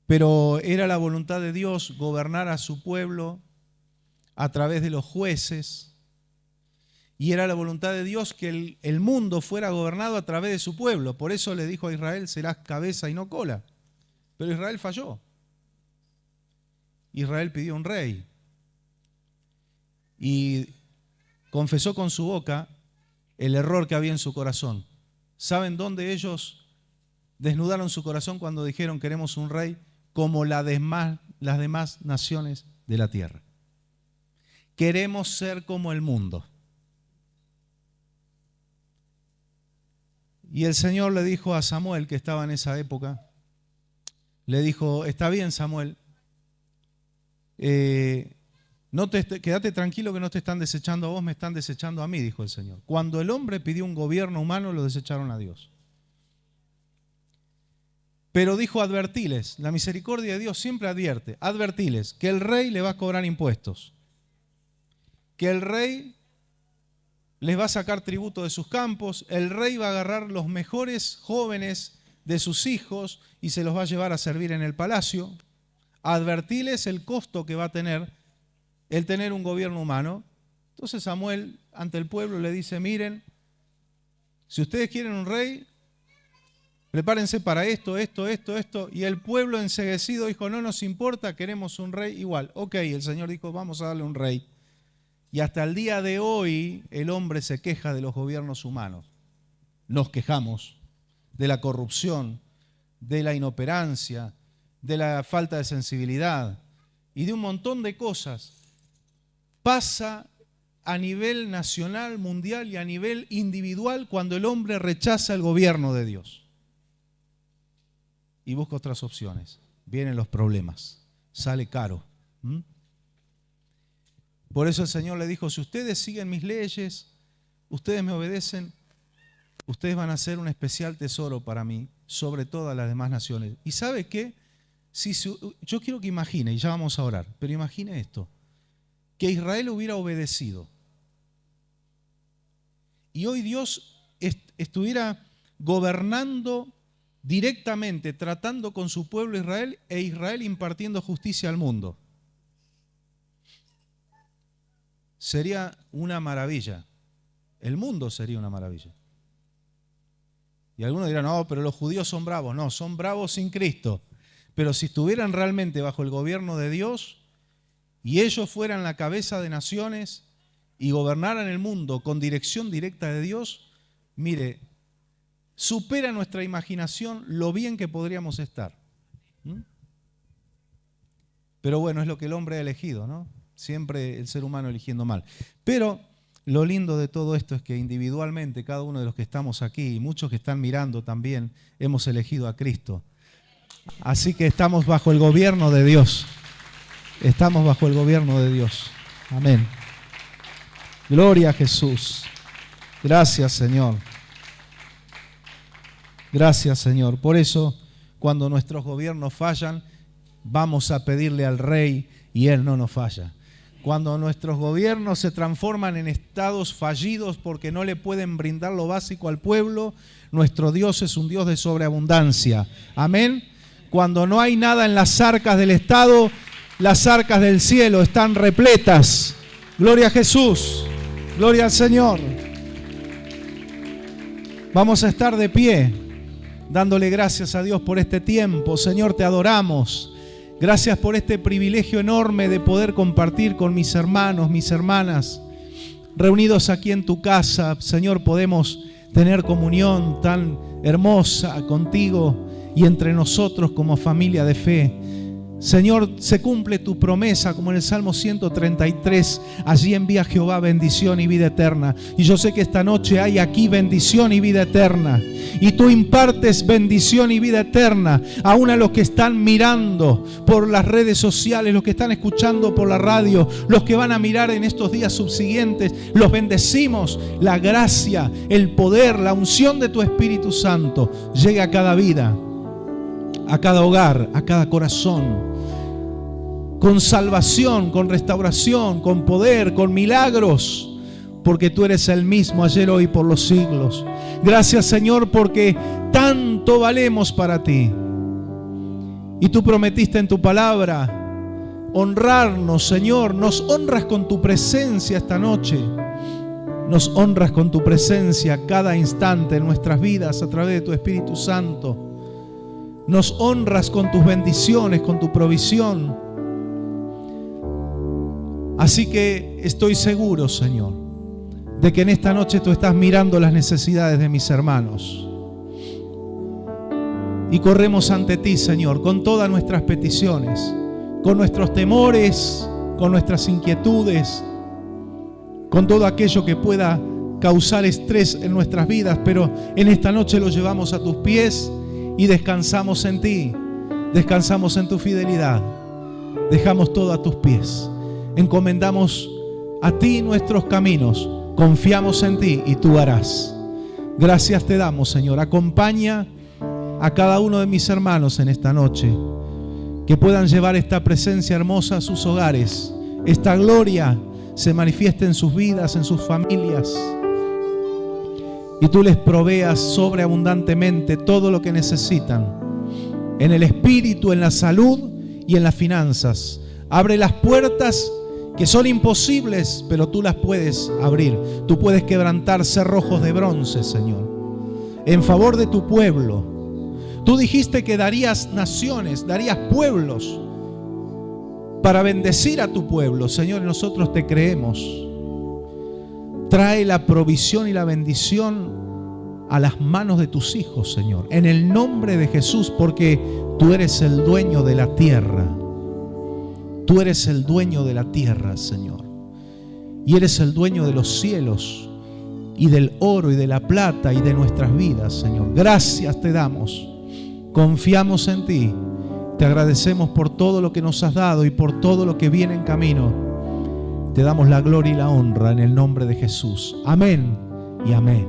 Speaker 1: Pero era la voluntad de Dios gobernar a su pueblo a través de los jueces, y era la voluntad de Dios que el mundo fuera gobernado a través de su pueblo. Por eso le dijo a Israel: serás cabeza y no cola. Pero Israel falló. Israel pidió un rey y confesó con su boca el error que había en su corazón. ¿Saben dónde ellos desnudaron su corazón cuando dijeron: queremos un rey como las demás naciones de la tierra? Queremos ser como el mundo. Y el Señor le dijo a Samuel, que estaba en esa época, le dijo: está bien, Samuel, quédate tranquilo que no te están desechando a vos, me están desechando a mí, dijo el Señor. Cuando el hombre pidió un gobierno humano, lo desecharon a Dios. Pero dijo: advertiles, la misericordia de Dios siempre advierte, advertiles que el rey le va a cobrar impuestos, que el rey les va a sacar tributo de sus campos, el rey va a agarrar los mejores jóvenes de sus hijos y se los va a llevar a servir en el palacio. Advertiles el costo que va a tener el tener un gobierno humano. Entonces Samuel ante el pueblo le dice: miren, si ustedes quieren un rey, prepárense para esto. Y el pueblo enceguecido dijo: no nos importa, queremos un rey igual. Ok, el Señor dijo: vamos a darle un rey. Y hasta el día de hoy el hombre se queja de los gobiernos humanos. Nos quejamos de la corrupción, de la inoperancia, de la falta de sensibilidad y de un montón de cosas. Pasa a nivel nacional, mundial y a nivel individual cuando el hombre rechaza el gobierno de Dios y busca otras opciones. Vienen los problemas, sale caro. Por eso el Señor le dijo: si ustedes siguen mis leyes, ustedes me obedecen, ustedes van a ser un especial tesoro para mí sobre todas las demás naciones. ¿Y sabe qué? Yo quiero que imagine, y ya vamos a orar, pero imagine esto, que Israel hubiera obedecido y hoy Dios estuviera gobernando directamente, tratando con su pueblo Israel, e Israel impartiendo justicia al mundo. Sería una maravilla. El mundo sería una maravilla. Y algunos dirán: no, pero los judíos son bravos. No, son bravos sin Cristo. Pero si estuvieran realmente bajo el gobierno de Dios y ellos fueran la cabeza de naciones y gobernaran el mundo con dirección directa de Dios, mire, supera nuestra imaginación lo bien que podríamos estar. Pero bueno, es lo que el hombre ha elegido, ¿no? Siempre el ser humano eligiendo mal. Pero lo lindo de todo esto es que individualmente cada uno de los que estamos aquí y muchos que están mirando también hemos elegido a Cristo. Así que estamos bajo el gobierno de Dios. Estamos bajo el gobierno de Dios. Amén. Gloria a Jesús. Gracias, Señor. Gracias, Señor. Por eso, cuando nuestros gobiernos fallan, vamos a pedirle al Rey y Él no nos falla. Cuando nuestros gobiernos se transforman en estados fallidos porque no le pueden brindar lo básico al pueblo, nuestro Dios es un Dios de sobreabundancia. Amén. Cuando no hay nada en las arcas del Estado, las arcas del cielo están repletas. Gloria a Jesús. Gloria al Señor. Vamos a estar de pie, dándole gracias a Dios por este tiempo. Señor, te adoramos. Gracias por este privilegio enorme de poder compartir con mis hermanos, mis hermanas, reunidos aquí en tu casa. Señor, podemos tener comunión tan hermosa contigo y entre nosotros como familia de fe. Señor, se cumple tu promesa como en el Salmo 133. Allí envía Jehová bendición y vida eterna. Y yo sé que esta noche hay aquí bendición y vida eterna. Y tú impartes bendición y vida eterna aún a los que están mirando por las redes sociales, los que están escuchando por la radio, los que van a mirar en estos días subsiguientes. Los bendecimos. La gracia, el poder, la unción de tu Espíritu Santo llegue a cada vida, a cada hogar, a cada corazón, con salvación, con restauración, con poder, con milagros, porque tú eres el mismo ayer, hoy, por los siglos. Gracias, Señor, porque tanto valemos para ti. Y tú prometiste en tu palabra honrarnos, Señor. Nos honras con tu presencia esta noche. Nos honras con tu presencia cada instante en nuestras vidas a través de tu Espíritu Santo. Nos honras con tus bendiciones, con tu provisión. Así que estoy seguro, Señor, de que en esta noche tú estás mirando las necesidades de mis hermanos. Y corremos ante ti, Señor, con todas nuestras peticiones, con nuestros temores, con nuestras inquietudes, con todo aquello que pueda causar estrés en nuestras vidas, pero en esta noche lo llevamos a tus pies y descansamos en ti, descansamos en tu fidelidad, dejamos todo a tus pies, encomendamos a ti nuestros caminos, confiamos en ti y tú harás. Gracias te damos, Señor. Acompaña a cada uno de mis hermanos en esta noche, que puedan llevar esta presencia hermosa a sus hogares, esta gloria se manifieste en sus vidas, en sus familias, y tú les proveas sobreabundantemente todo lo que necesitan, en el espíritu, en la salud y en las finanzas. Abre las puertas que son imposibles, pero tú las puedes abrir. Tú puedes quebrantar cerrojos de bronce, Señor, en favor de tu pueblo. Tú dijiste que darías naciones, darías pueblos para bendecir a tu pueblo, Señor, y nosotros te creemos. Trae la provisión y la bendición a las manos de tus hijos, Señor, en el nombre de Jesús, porque tú eres el dueño de la tierra. Tú eres el dueño de la tierra, Señor, y eres el dueño de los cielos y del oro y de la plata y de nuestras vidas, Señor. Gracias te damos. Confiamos en ti. Te agradecemos por todo lo que nos has dado y por todo lo que viene en camino. Te damos la gloria y la honra en el nombre de Jesús. Amén y amén.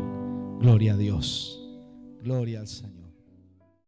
Speaker 1: Gloria a Dios. Gloria al Señor.